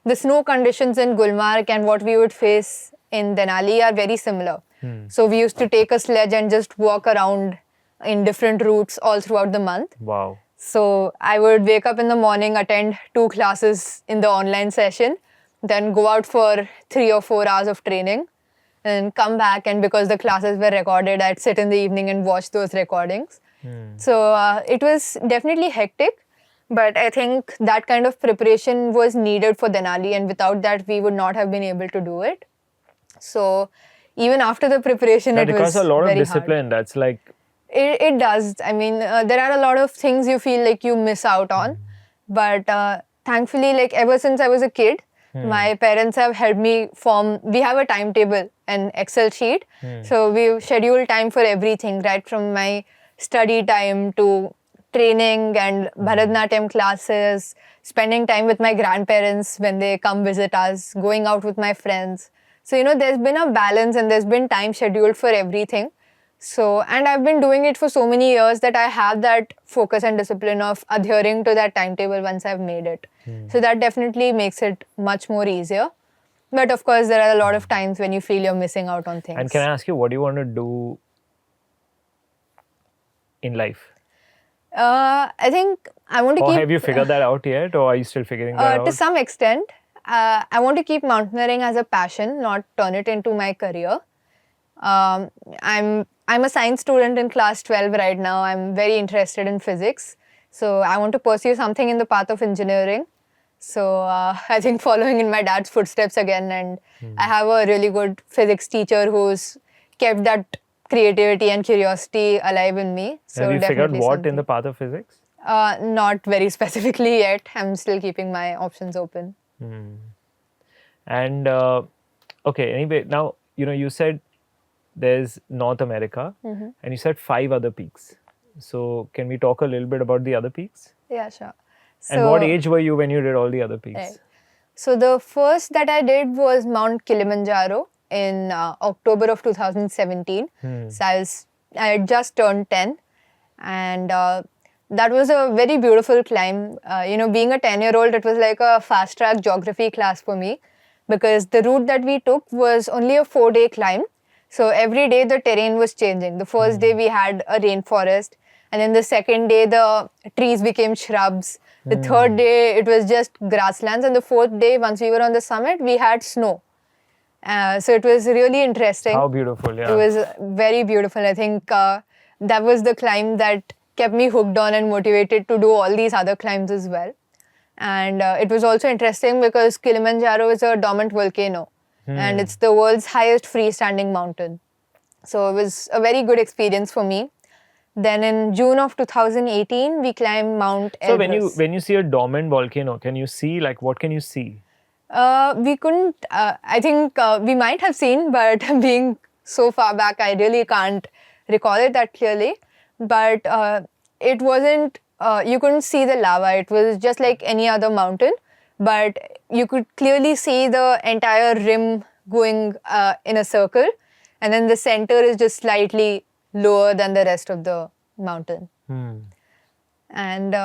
the snow conditions in Gulmarg and what we would face in Denali are very similar. So we used to take a sledge and just walk around in different routes all throughout the month. Wow. So I would wake up in the morning, attend 2 classes in the online session, then go out for 3 or 4 hours of training, and come back. And because the classes were recorded, I'd sit in the evening and watch those recordings. So it was definitely hectic, but I think that kind of preparation was needed for Denali, and without that, we would not have been able to do it. So even after the preparation, it was very hard. It requires a lot of discipline. That's like... It does. There are a lot of things you feel like you miss out on. But thankfully, like ever since I was a kid, my parents have helped me form... We have a timetable, an Excel sheet. So we've scheduled time for everything, right from my study time to training and Bharatanatyam classes, spending time with my grandparents when they come visit us, going out with my friends. So, there's been a balance and there's been time scheduled for everything. So, and I've been doing it for so many years that I have that focus and discipline of adhering to that timetable once I've made it. So that definitely makes it much more easier. But of course, there are a lot of times when you feel you're missing out on things. And can I ask you, what do you want to do in life? I think I want to keep... Or have you figured that out yet? Or are you still figuring that out? To some extent. I want to keep mountaineering as a passion, not turn it into my career. I'm a science student in class 12 right now. I'm very interested in physics. So I want to pursue something in the path of engineering. So I think following in my dad's footsteps again, and I have a really good physics teacher who's kept that creativity and curiosity alive in me. So Have you figured definitely what something. in the path of physics? Not very specifically yet. I'm still keeping my options open. And okay, anyway, now you said there's North America, and you said 5 other peaks. So can we talk a little bit about the other peaks? Yeah, sure. And what age were you when you did all the other peaks? Right. So the first that I did was Mount Kilimanjaro in October of 2017. So I had just turned 10, and that was a very beautiful climb. Being a 10-year-old, it was like a fast track geography class for me, because the route that we took was only a 4-day climb. So every day the terrain was changing. The first day we had a rainforest, and then the second day the trees became shrubs. The third day it was just grasslands, and the fourth day, once we were on the summit, we had snow. So it was really interesting. How beautiful, yeah. It was very beautiful. I think that was the climb that kept me hooked on and motivated to do all these other climbs as well. And it was also interesting because Kilimanjaro is a dormant volcano, and it's the world's highest freestanding mountain. So it was a very good experience for me. Then in June of 2018, we climbed Mount Everest. So when you see a dormant volcano, can you see, like, what can you see? We couldn't, I think we might have seen, but being so far back, I really can't recall it that clearly. But it wasn't, you couldn't see the lava. It was just like any other mountain, but you could clearly see the entire rim going in a circle. And then the center is just slightly lower than the rest of the mountain. And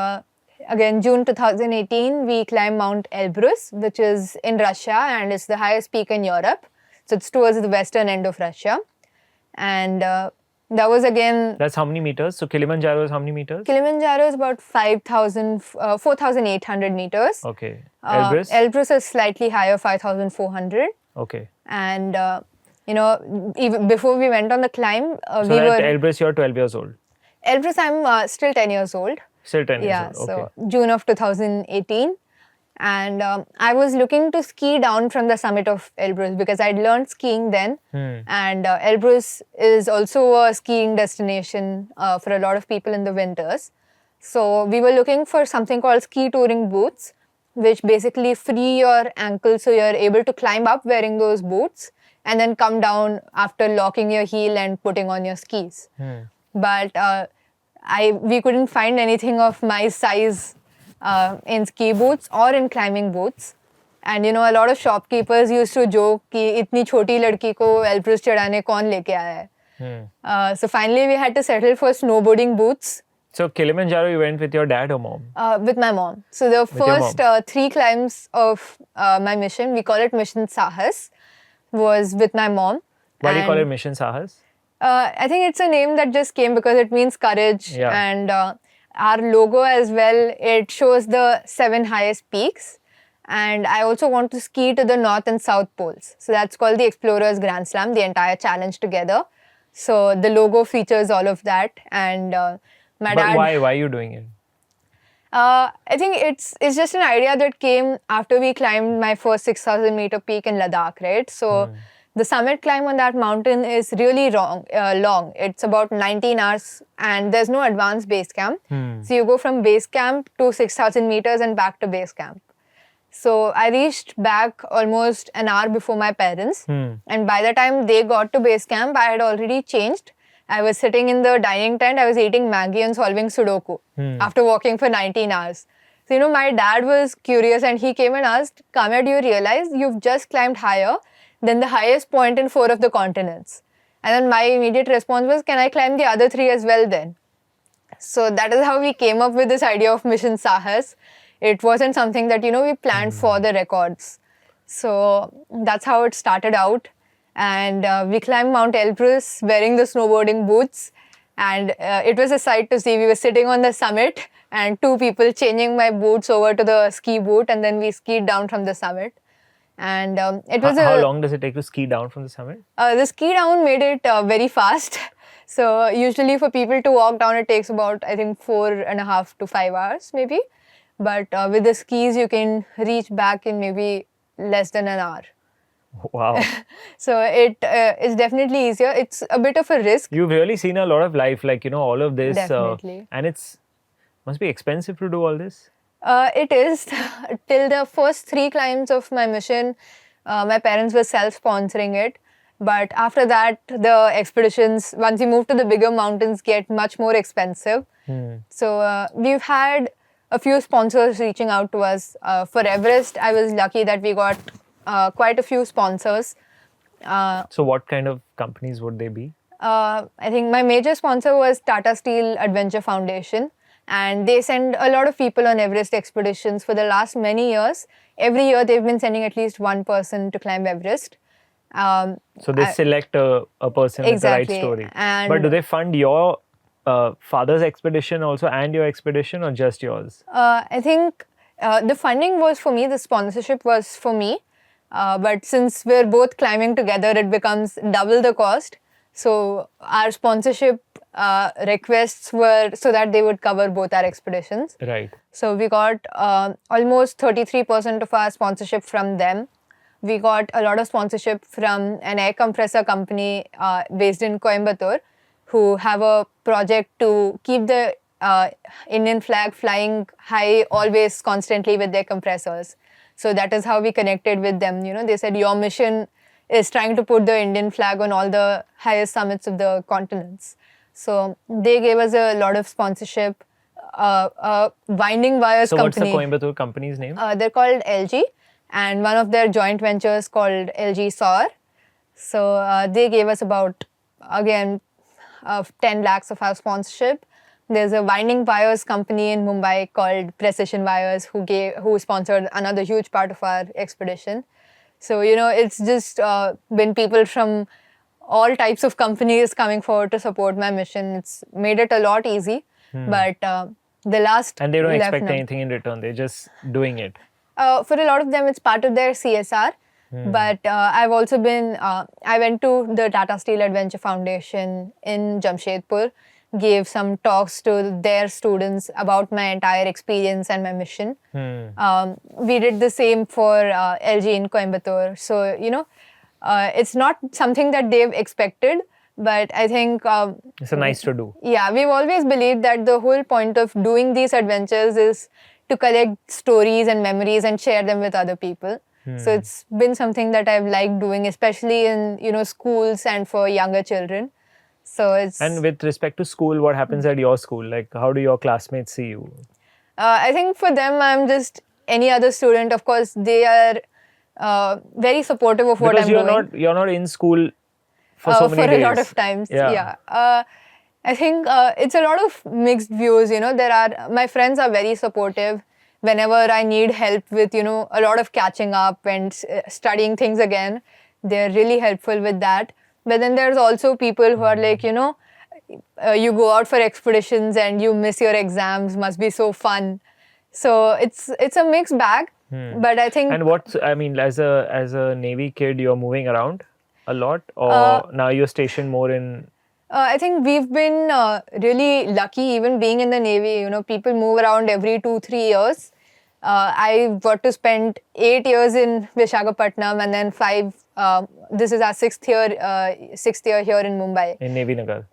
again, June 2018, we climbed Mount Elbrus, which is in Russia, and it's the highest peak in Europe. So it's towards the western end of Russia. And that was again... That's how many meters? So Kilimanjaro is how many meters? Kilimanjaro is about 4,800 meters. Okay. Elbrus? Elbrus is slightly higher, 5,400. Okay. And, even before we went on the climb, so at Elbrus, you're 12 years old? Elbrus, I'm still 10 years old. Still 10 years old, okay. So June of 2018. And I was looking to ski down from the summit of Elbrus because I'd learned skiing then. And Elbrus is also a skiing destination for a lot of people in the winters. So we were looking for something called ski touring boots, which basically free your ankles so you're able to climb up wearing those boots and then come down after locking your heel and putting on your skis. But we couldn't find anything of my size in ski boots or in climbing boots. And a lot of shopkeepers used to joke कि इतनी छोटी लड़की को Elbrus चढ़ाने कौन लेके आया है. So finally we had to settle for snowboarding boots. So Kilimanjaro, you went with your dad or mom? With my mom. So the first 3 climbs of my mission, we call it Mission Sahas, was with my mom. Why do you call it Mission Sahas? I think it's a name that just came because it means courage. Yeah. And our logo as well, it shows the 7 highest peaks. And I also want to ski to the North and South poles. So that's called the Explorers Grand Slam, the entire challenge together. So the logo features all of that. And my dad... But why are you doing it? I think it's just an idea that came after we climbed my first 6,000 meter peak in Ladakh, right? So the summit climb on that mountain is really long. It's about 19 hours and there's no advanced base camp. So you go from base camp to 6,000 meters and back to base camp. So I reached back almost an hour before my parents. And by the time they got to base camp, I had already changed. I was sitting in the dining tent, I was eating Maggi and solving Sudoku after walking for 19 hours. So, my dad was curious and he came and asked, Kamya, do you realize you've just climbed higher than the highest point in 4 of the continents? And then my immediate response was, can I climb the other 3 as well then? So that is how we came up with this idea of Mission Sahas. It wasn't something that, we planned for the records. So that's how it started out. And we climbed Mount Elbrus wearing the snowboarding boots. And it was a sight to see. We were sitting on the summit and 2 people changing my boots over to the ski boot. And then we skied down from the summit. And it was How long does it take to ski down from the summit? The ski down made it very fast. So usually for people to walk down, it takes about, I think, 4.5 to 5 hours maybe. but with the skis you can reach back in maybe less than an hour. Wow. So it is definitely easier. It's a bit of a risk. You've really seen a lot of life, like, all of this. Definitely. And must be expensive to do all this. It is. Till the first 3 climbs of my mission, my parents were self-sponsoring it. But after that, the expeditions, once you move to the bigger mountains, get much more expensive. So we've had a few sponsors reaching out to us. For Everest, I was lucky that we got quite a few sponsors. So what kind of companies would they be? I think my major sponsor was Tata Steel Adventure Foundation. And they send a lot of people on Everest expeditions for the last many years. Every year, they've been sending at least one person to climb Everest. So they select a person exactly. with the right story. And but do they fund your father's expedition also and your expedition, or just yours? I think the funding was for me, the sponsorship was for me. But since we're both climbing together, it becomes double the cost. So our sponsorship requests were so that they would cover both our expeditions. Right. So we got almost 33% of our sponsorship from them. We got a lot of sponsorship from an air compressor company based in Coimbatore, who have a project to keep the Indian flag flying high always constantly with their compressors. So that is how we connected with them. They said your mission is trying to put the Indian flag on all the highest summits of the continents. So they gave us a lot of sponsorship. Winding Wires company. So what's the Coimbatore company's name? They're called LG, and one of their joint ventures called LG SOAR. So they gave us about, again, 10 lakhs of our sponsorship. There's a Winding Wires company in Mumbai called Precision Wires who sponsored another huge part of our expedition. So, it's just been people from all types of companies coming forward to support my mission. It's made it a lot easy. But the last... And they don't expect anything in return. They're just doing it. For a lot of them, it's part of their CSR. But I've also been... I went to the Tata Steel Adventure Foundation in Jamshedpur, gave some talks to their students about my entire experience and my mission. We did the same for LG in Coimbatore. So, it's not something that they've expected, but I think... it's a nice to do. Yeah, we've always believed that the whole point of doing these adventures is to collect stories and memories and share them with other people. So it's been something that I've liked doing, especially in, schools and for younger children. So it's... And with respect to school, what happens at your school? Like, how do your classmates see you? I think for them, I'm just any other student. Of course, they are very supportive of what I'm doing. Because you're not in school for so many days. For a lot of times, yeah. I think it's a lot of mixed views, my friends are very supportive. Whenever I need help with, a lot of catching up and studying things again, they're really helpful with that. But then there's also people who are like, you go out for expeditions and you miss your exams, must be so fun. So it's a mixed bag. But I think... And as a Navy kid, you're moving around a lot? Or now you're stationed more in... I think we've been really lucky, even being in the Navy. People move around every 2-3 years. I got to spend 8 years in Visakhapatnam and then 5. This is our sixth year here in Mumbai. In Navy Nagar.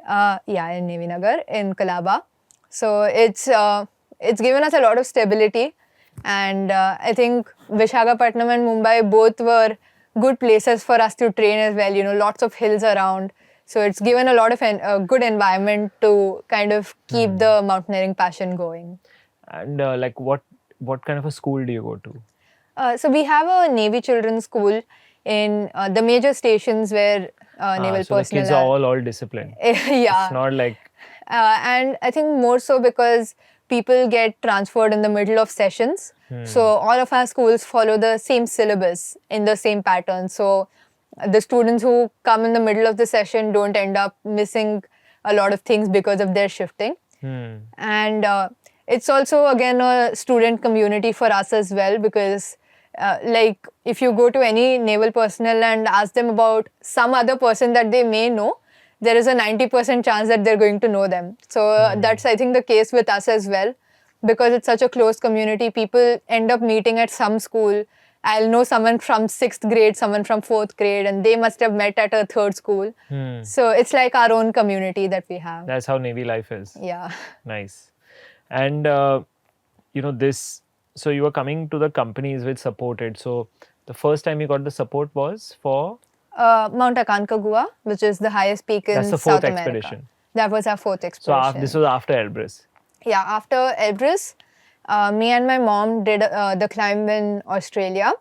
Yeah, in Navy Nagar in Colaba. So it's given us a lot of stability, and I think Visakhapatnam and Mumbai both were good places for us to train as well. Lots of hills around. So it's given a lot of a good environment to kind of keep the mountaineering passion going. And what kind of a school do you go to? So we have a Navy children's school in the major stations where naval so personnel the kids are all disciplined. Yeah. It's not like... and I think more so because people get transferred in the middle of sessions. So all of our schools follow the same syllabus in the same pattern. So the students who come in the middle of the session don't end up missing a lot of things because of their shifting. And it's also, again, a student community for us as well, because if you go to any naval personnel and ask them about some other person that they may know, there is a 90% chance that they're going to know them. So that's, I think, the case with us as well. because it's such a close community, people end up meeting at some school. I'll know someone from 6th grade, someone from 4th grade, and they must have met at a 3rd school. So it's like our own community that we have. That's how Navy life is. Yeah. Nice. And, so you were coming to the companies which supported. So the first time you got the support was for? Mount Aconcagua, which is the highest peak in That's the South 4th America. expedition. That was our 4th So expedition. this was after Elbrus. Yeah, after Everest, me and my mom did the climb in Australia.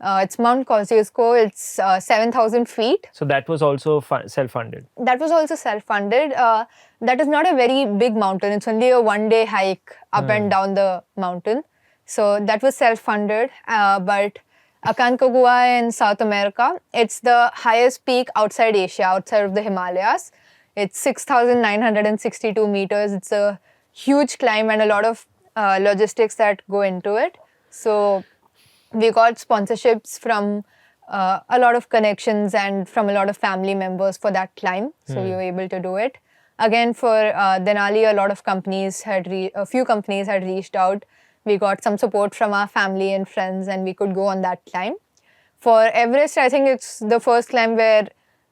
It's Mount Kosciuszko. It's 7,000 feet. So that was also self-funded. That was also self-funded. That is not a very big mountain. It's only a one-day hike up and down the mountain. So that was self-funded. But Aconcagua in South America, it's the highest peak outside Asia, outside of the Himalayas. It's 6,962 meters. It's a huge climb and a lot of logistics that go into it. So we got sponsorships from a lot of connections and from a lot of family members for that climb. So we were able to do it. Again, for Denali, a few companies had reached out. We got some support from our family and friends, and we could go on that climb. For Everest, I think it's the first climb where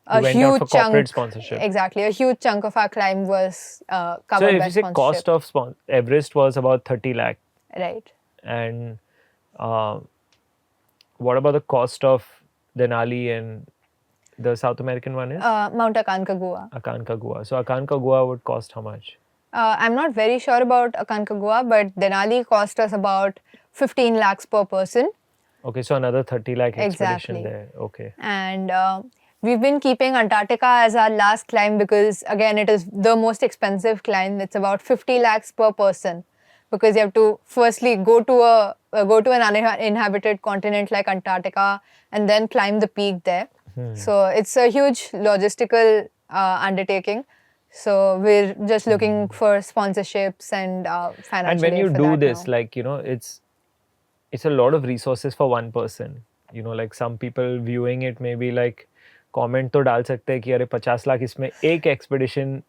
a huge for chunk, corporate sponsorship. Exactly, a huge chunk of our climb was covered by So if sponsorship. you say cost of Everest was about 30 lakh. Right. And what about the cost of Denali, and the South American one is? Mount Aconcagua. Aconcagua. So Aconcagua would cost how much? I'm not very sure about Aconcagua, but Denali cost us about 15 lakhs per person. Okay, so another 30 lakh expedition Exactly. there. Okay. And we've been keeping Antarctica as our last climb because, again, it is the most expensive climb. It's about 50 lakhs per person because you have to firstly go to an uninhabited continent like Antarctica and then climb the peak there. So it's a huge logistical undertaking. So we're just looking for sponsorships and financial And when you aid for do that this, now. like, it's a lot of resources for one person. Like some people viewing it may be like, comment तो डाल सकते हैं कि अरे 50 लाख इसमें एक expedition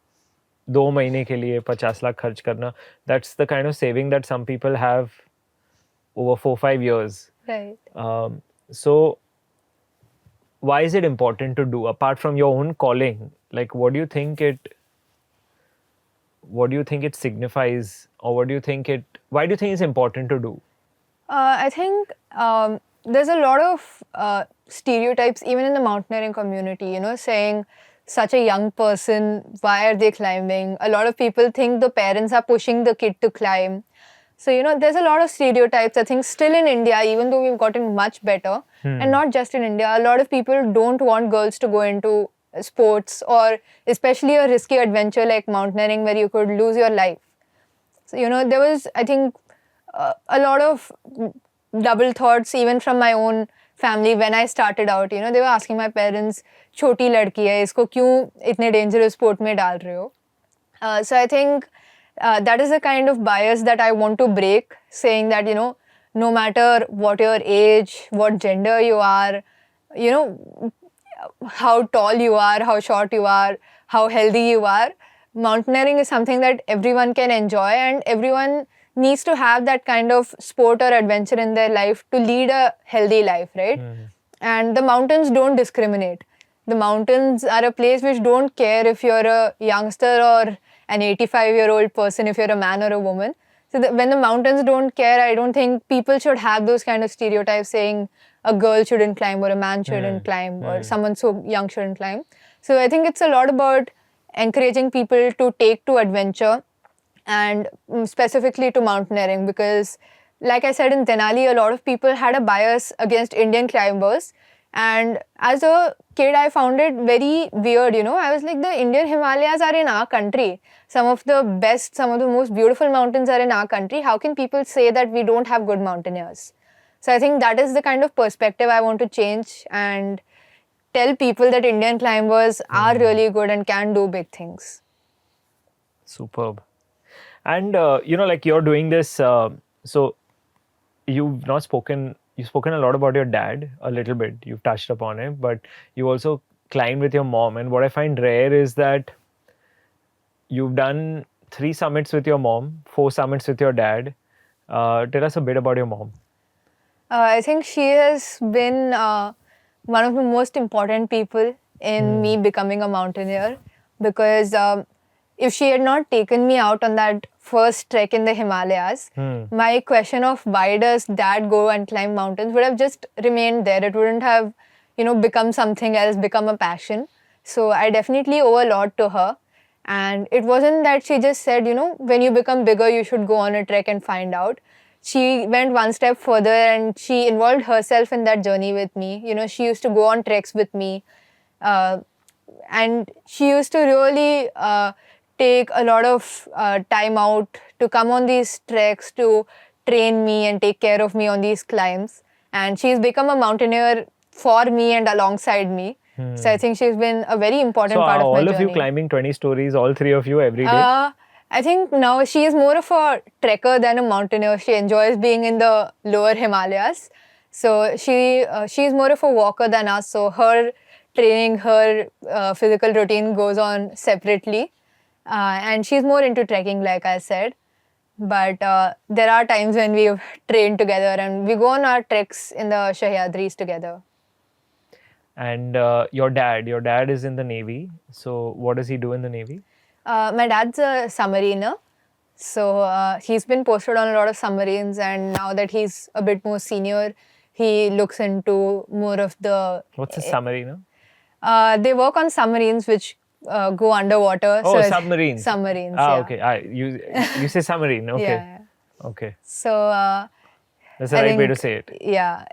2 महीने के लिए 50 लाख खर्च करना. That's the kind of saving that some people have over 4-5 years. Right. So why is it important to do, apart from your own calling? Like, what do you think it signifies, or why do you think it's important to do? I think there's a lot of stereotypes even in the mountaineering community, saying such a young person, why are they climbing? A lot of people think the parents are pushing the kid to climb. So, there's a lot of stereotypes. I think still in India, even though we've gotten much better, and not just in India, a lot of people don't want girls to go into sports, or especially a risky adventure like mountaineering where you could lose your life. So, there was, I think, a lot of double thoughts even from my own family when I started out. They were asking my parents, छोटी लड़की है, इसको क्यों इतने dangerous sport में डाल रहे हो? So I think that is the kind of bias that I want to break, saying that, no matter what your age, what gender you are, how tall you are, how short you are, how healthy you are, mountaineering is something that everyone can enjoy, and everyone needs to have that kind of sport or adventure in their life to lead a healthy life, right? And the mountains don't discriminate. The mountains are a place which don't care if you're a youngster or an 85-year-old person, if you're a man or a woman. So when the mountains don't care, I don't think people should have those kind of stereotypes saying a girl shouldn't climb or a man shouldn't climb or someone so young shouldn't climb. So I think it's a lot about encouraging people to take to adventure, and specifically to mountaineering, because like I said, in Denali, a lot of people had a bias against Indian climbers. And as a kid, I found it very weird, I was like, the Indian Himalayas are in our country. Some of the best, some of the most beautiful mountains are in our country. How can people say that we don't have good mountaineers? So I think that is the kind of perspective I want to change and tell people that Indian climbers are really good and can do big things. Superb. And, like you're doing this, so you've spoken a lot about your dad, a little bit. You've touched upon it, but you also climbed with your mom. And what I find rare is that you've done 3 summits with your mom, 4 summits with your dad. Tell us a bit about your mom. I think she has been one of the most important people in me becoming a mountaineer, because if she had not taken me out on that first trek in the Himalayas, my question of why does dad go and climb mountains would have just remained there. It wouldn't have, become something else, become a passion. So I definitely owe a lot to her. And it wasn't that she just said, when you become bigger, you should go on a trek and find out. She went one step further and she involved herself in that journey with me. She used to go on treks with me. And she used to really take a lot of time out to come on these treks, to train me and take care of me on these climbs. And she's become a mountaineer for me and alongside me. So I think she's been a very important part of my journey. So all of you climbing 20 stories, all 3 of you every day? I think now she is more of a trekker than a mountaineer. She enjoys being in the lower Himalayas. So she's more of a walker than us. So her training, her physical routine goes on separately. And she's more into trekking, like I said. But there are times when we've trained together and we go on our treks in the Sahyadris together. And your dad is in the Navy. So what does he do in the Navy? My dad's a submariner. So he's been posted on a lot of submarines, and now that he's a bit more senior, he looks into more of the... What's a submariner? They work on submarines which go underwater. Oh, so submarines. Submarines, yeah. Okay. You say submarine, okay. Yeah. Okay. So... that's the right way to say it. Yeah.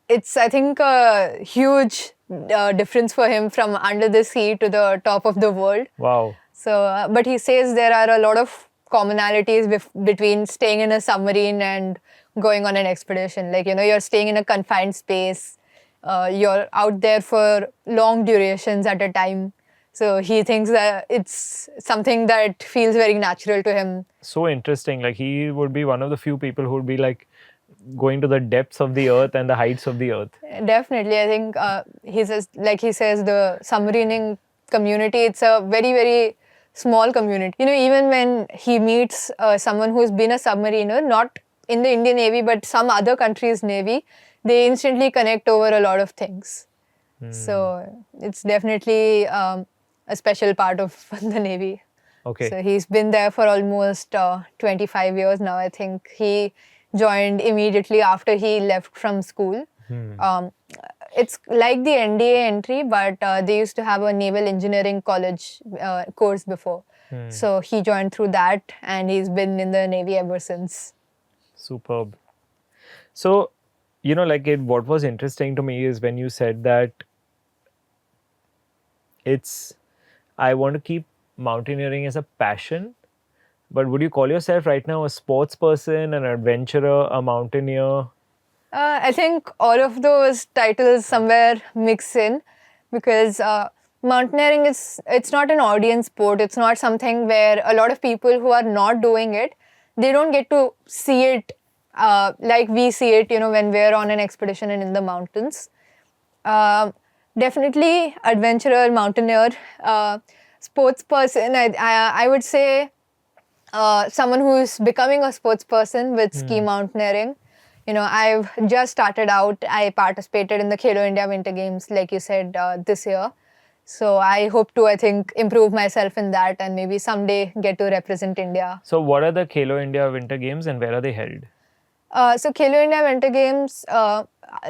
It's I think, a huge difference for him from under the sea to the top of the world. Wow. So, but he says there are a lot of commonalities between staying in a submarine and going on an expedition. Like, you're staying in a confined space. You're out there for long durations at a time. So he thinks that it's something that feels very natural to him. So interesting. Like, he would be one of the few people who would be like going to the depths of the earth and the heights of the earth. Definitely. I think he says the submarining community, it's a very, very small community. Even when he meets someone who's been a submariner, not in the Indian Navy, but some other country's Navy, they instantly connect over a lot of things. So it's definitely a special part of the Navy. Okay. So he's been there for almost 25 years now. I think he joined immediately after he left from school. It's like the NDA entry, but they used to have a naval engineering college course before. So he joined through that, and he's been in the Navy ever since. Superb. So, what was interesting to me is when you said that I want to keep mountaineering as a passion. But would you call yourself right now a sports person, an adventurer, a mountaineer? I think all of those titles somewhere mix in, because mountaineering it's not an audience sport. It's not something where a lot of people who are not doing it, they don't get to see it like we see it, when we're on an expedition and in the mountains. Definitely adventurer, mountaineer, sports person. I would say someone who's becoming a sports person with ski mountaineering. I've just started out. I participated in the Khelo India Winter Games, like you said, this year. So I hope to, improve myself in that and maybe someday get to represent India. So what are the Khelo India Winter Games and where are they held? So Khelo India Winter Games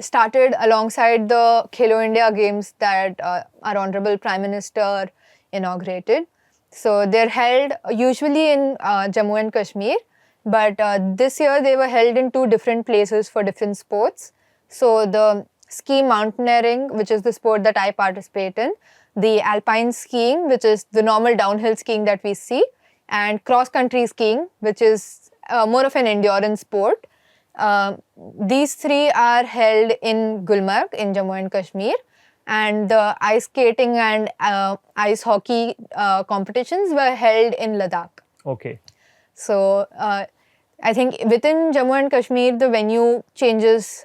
started alongside the Khelo India Games that our Honorable Prime Minister inaugurated. So they're held usually in Jammu and Kashmir, but this year they were held in 2 different places for different sports. So the ski mountaineering, which is the sport that I participate in, the alpine skiing, which is the normal downhill skiing that we see, and cross-country skiing, which is more of an endurance sport. These 3 are held in Gulmarg in Jammu and Kashmir, and the ice skating and ice hockey competitions were held in Ladakh. Okay. So I think within Jammu and Kashmir, the venue changes.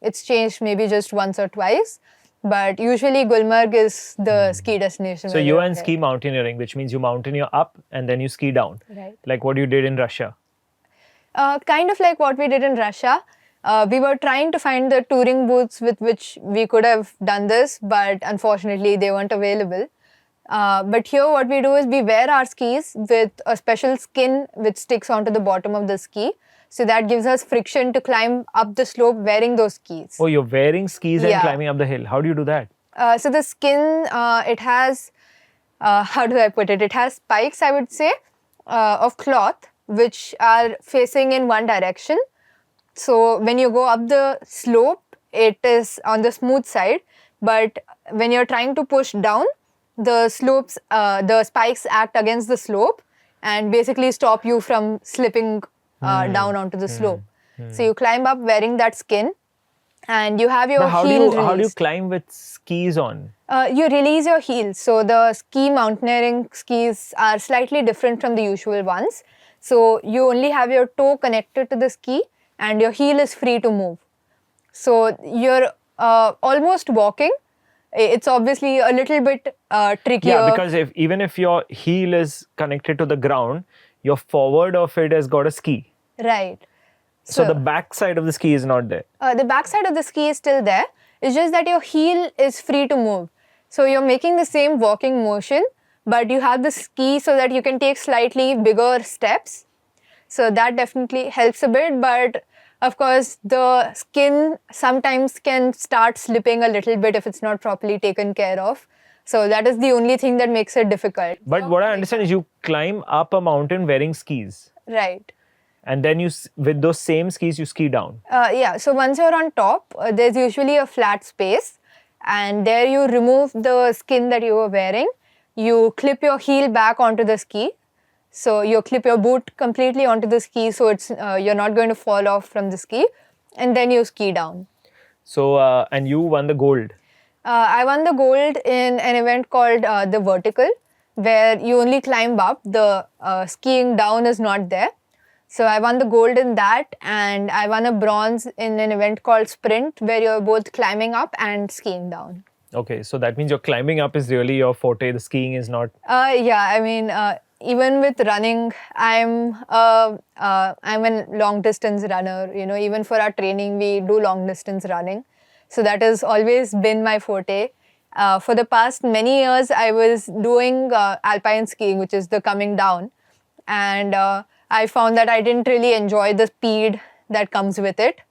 It's changed maybe just once or twice. but usually Gulmarg is the ski destination. So you and ski mountaineering, which means you mountaineer up and then you ski down. Right. Like what you did in Russia. Kind of like what we did in Russia. We were trying to find the touring boots with which we could have done this, but unfortunately they weren't available. But here what we do is we wear our skis with a special skin which sticks onto the bottom of the ski. So that gives us friction to climb up the slope wearing those skis. Oh, you're wearing skis and climbing up the hill. How do you do that? So the skin, it has, how do I put it? It has spikes, I would say, of cloth which are facing in one direction. So when you go up the slope, it is on the smooth side. But when you're trying to push down, the slopes, the spikes act against the slope and basically stop you from slipping down onto the slope. So you climb up wearing that skin and you have your heel released. How do you climb with skis on? You release your heels. So the ski mountaineering skis are slightly different from the usual ones. So you only have your toe connected to the ski and your heel is free to move. So you're almost walking. It's obviously a little bit trickier. Yeah, because even if your heel is connected to the ground, your forward of it has got a ski. Right. So the back side of the ski is not there. The back side of the ski is still there. It's just that your heel is free to move. So you're making the same walking motion, but you have the ski so that you can take slightly bigger steps. So that definitely helps a bit, but of course the skin sometimes can start slipping a little bit if it's not properly taken care of. So that is the only thing that makes it difficult. But what I understand is you climb up a mountain wearing skis. Right. And then with those same skis, you ski down. Yeah, so once you're on top, there's usually a flat space and there you remove the skin that you were wearing. You clip your heel back onto the ski. So you clip your boot completely onto the ski so it's you're not going to fall off from the ski and then you ski down. So, and you won the gold. I won the gold in an event called the Vertical, where you only climb up, the skiing down is not there. So I won the gold in that and I won a bronze in an event called Sprint, where you're both climbing up and skiing down. Okay, so that means your climbing up is really your forte, the skiing is not... Yeah, I mean, even with running, I'm a long distance runner. You know, even for our training, we do long distance running. So that has always been my forte. For the past many years, I was doing alpine skiing, which is the coming down. And I found that I didn't really enjoy the speed that comes with it.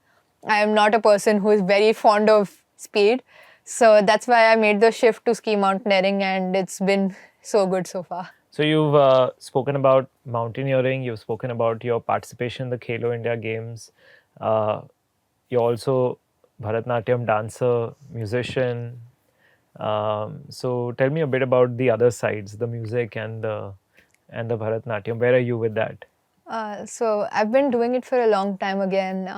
I am not a person who is very fond of speed. So that's why I made the shift to ski mountaineering and it's been so good so far. So you've spoken about mountaineering, you've spoken about your participation in the Khelo India Games. You're also Bharatnatyam dancer, musician. So tell me a bit about the other sides, the music and the Bharatnatyam. Where are you with that? So I've been doing it for a long time again.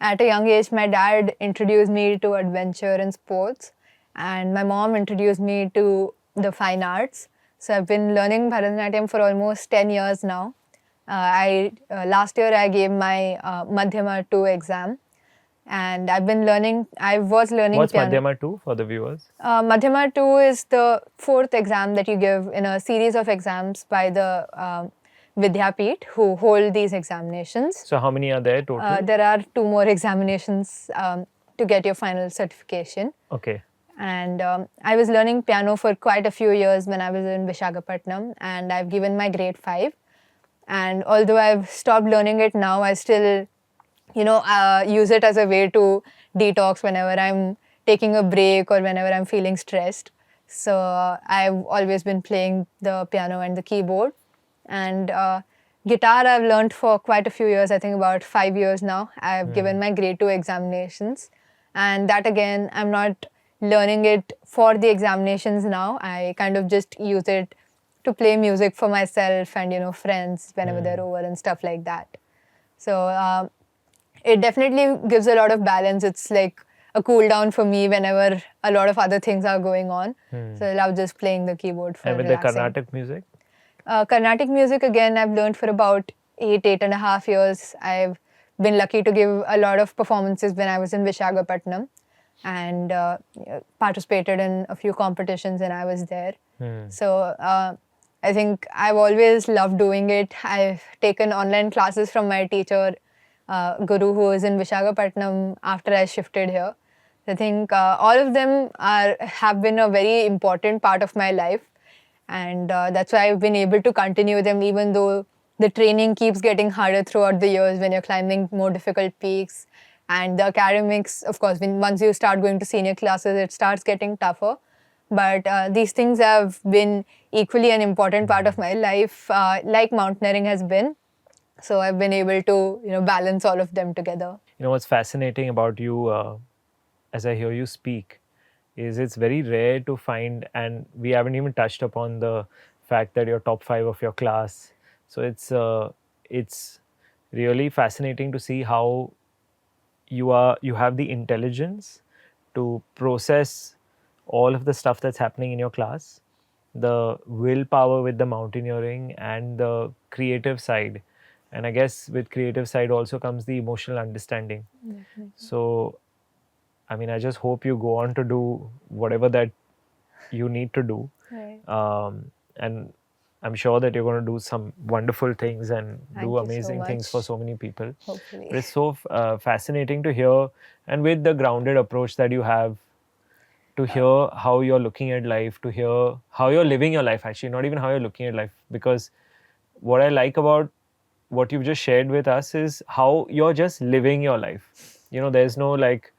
At a young age, my dad introduced me to adventure and sports, and my mom introduced me to the fine arts. So I've been learning Bharatanatyam for almost 10 years now. Last year I gave my Madhyama 2 exam, and I was learning What's piano. Madhyama 2 for the viewers? Madhyama 2 is the 4th exam that you give in a series of exams by the Vidyapeeth, who hold these examinations. So how many are there total? There are 2 more examinations to get your final certification. Okay. And I was learning piano for quite a few years when I was in Visakhapatnam, and I've given my grade 5. And although I've stopped learning it now, I still, use it as a way to detox whenever I'm taking a break or whenever I'm feeling stressed. So I've always been playing the piano and the keyboard. And guitar I've learned for quite a few years, I think about 5 years now. I've given my grade 2 examinations. And that again, I'm not learning it for the examinations now. I kind of just use it to play music for myself and, friends whenever they're over and stuff like that. So it definitely gives a lot of balance. It's like a cool down for me whenever a lot of other things are going on. So I love just playing the keyboard for relaxing. And with the Carnatic music? Carnatic music, again, I've learned for about 8.5 years. I've been lucky to give a lot of performances when I was in Visakhapatnam. and participated in a few competitions when I was there. So I think I've always loved doing it. I've taken online classes from my teacher, Guru, who is in Visakhapatnam after I shifted here. I think all of them have been a very important part of my life, and that's why I've been able to continue them even though the training keeps getting harder throughout the years when you're climbing more difficult peaks. And the academics, of course, once you start going to senior classes, it starts getting tougher. But these things have been equally an important part of my life, like mountaineering has been. So I've been able to, balance all of them together. You know what's fascinating about you, as I hear you speak, is it's very rare to find, and we haven't even touched upon the fact that you're top 5 of your class. So it's really fascinating to see how you have the intelligence to process all of the stuff that's happening in your class, the willpower with the mountaineering, and the creative side. And I guess with creative side also comes the emotional understanding. Definitely. So I mean, I just hope you go on to do whatever that you need to do. Right. And I'm sure that you're going to do some wonderful things and Thank do you so amazing things for much. so many people. Hopefully. But it's so fascinating to hear, and with the grounded approach that you have, to hear how you're looking at life, to hear how you're living your life, actually, not even how you're looking at life. Because what I like about what you've just shared with us is how you're just living your life. You know, there's no like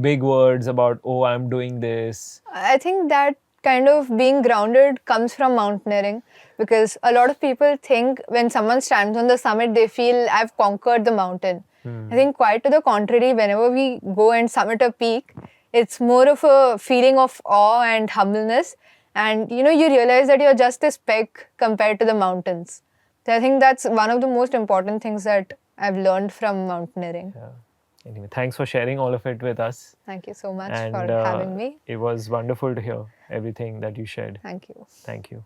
big words about, oh, I'm doing this. I think that kind of being grounded comes from mountaineering, because a lot of people think when someone stands on the summit, they feel I've conquered the mountain. I think quite to the contrary, whenever we go and summit a peak, it's more of a feeling of awe and humbleness. And you realize that you're just a speck compared to the mountains. So I think that's one of the most important things that I've learned from mountaineering. Yeah. Anyway, thanks for sharing all of it with us. Thank you so much And for having me. it was wonderful to hear everything that you shared. Thank you. Thank you.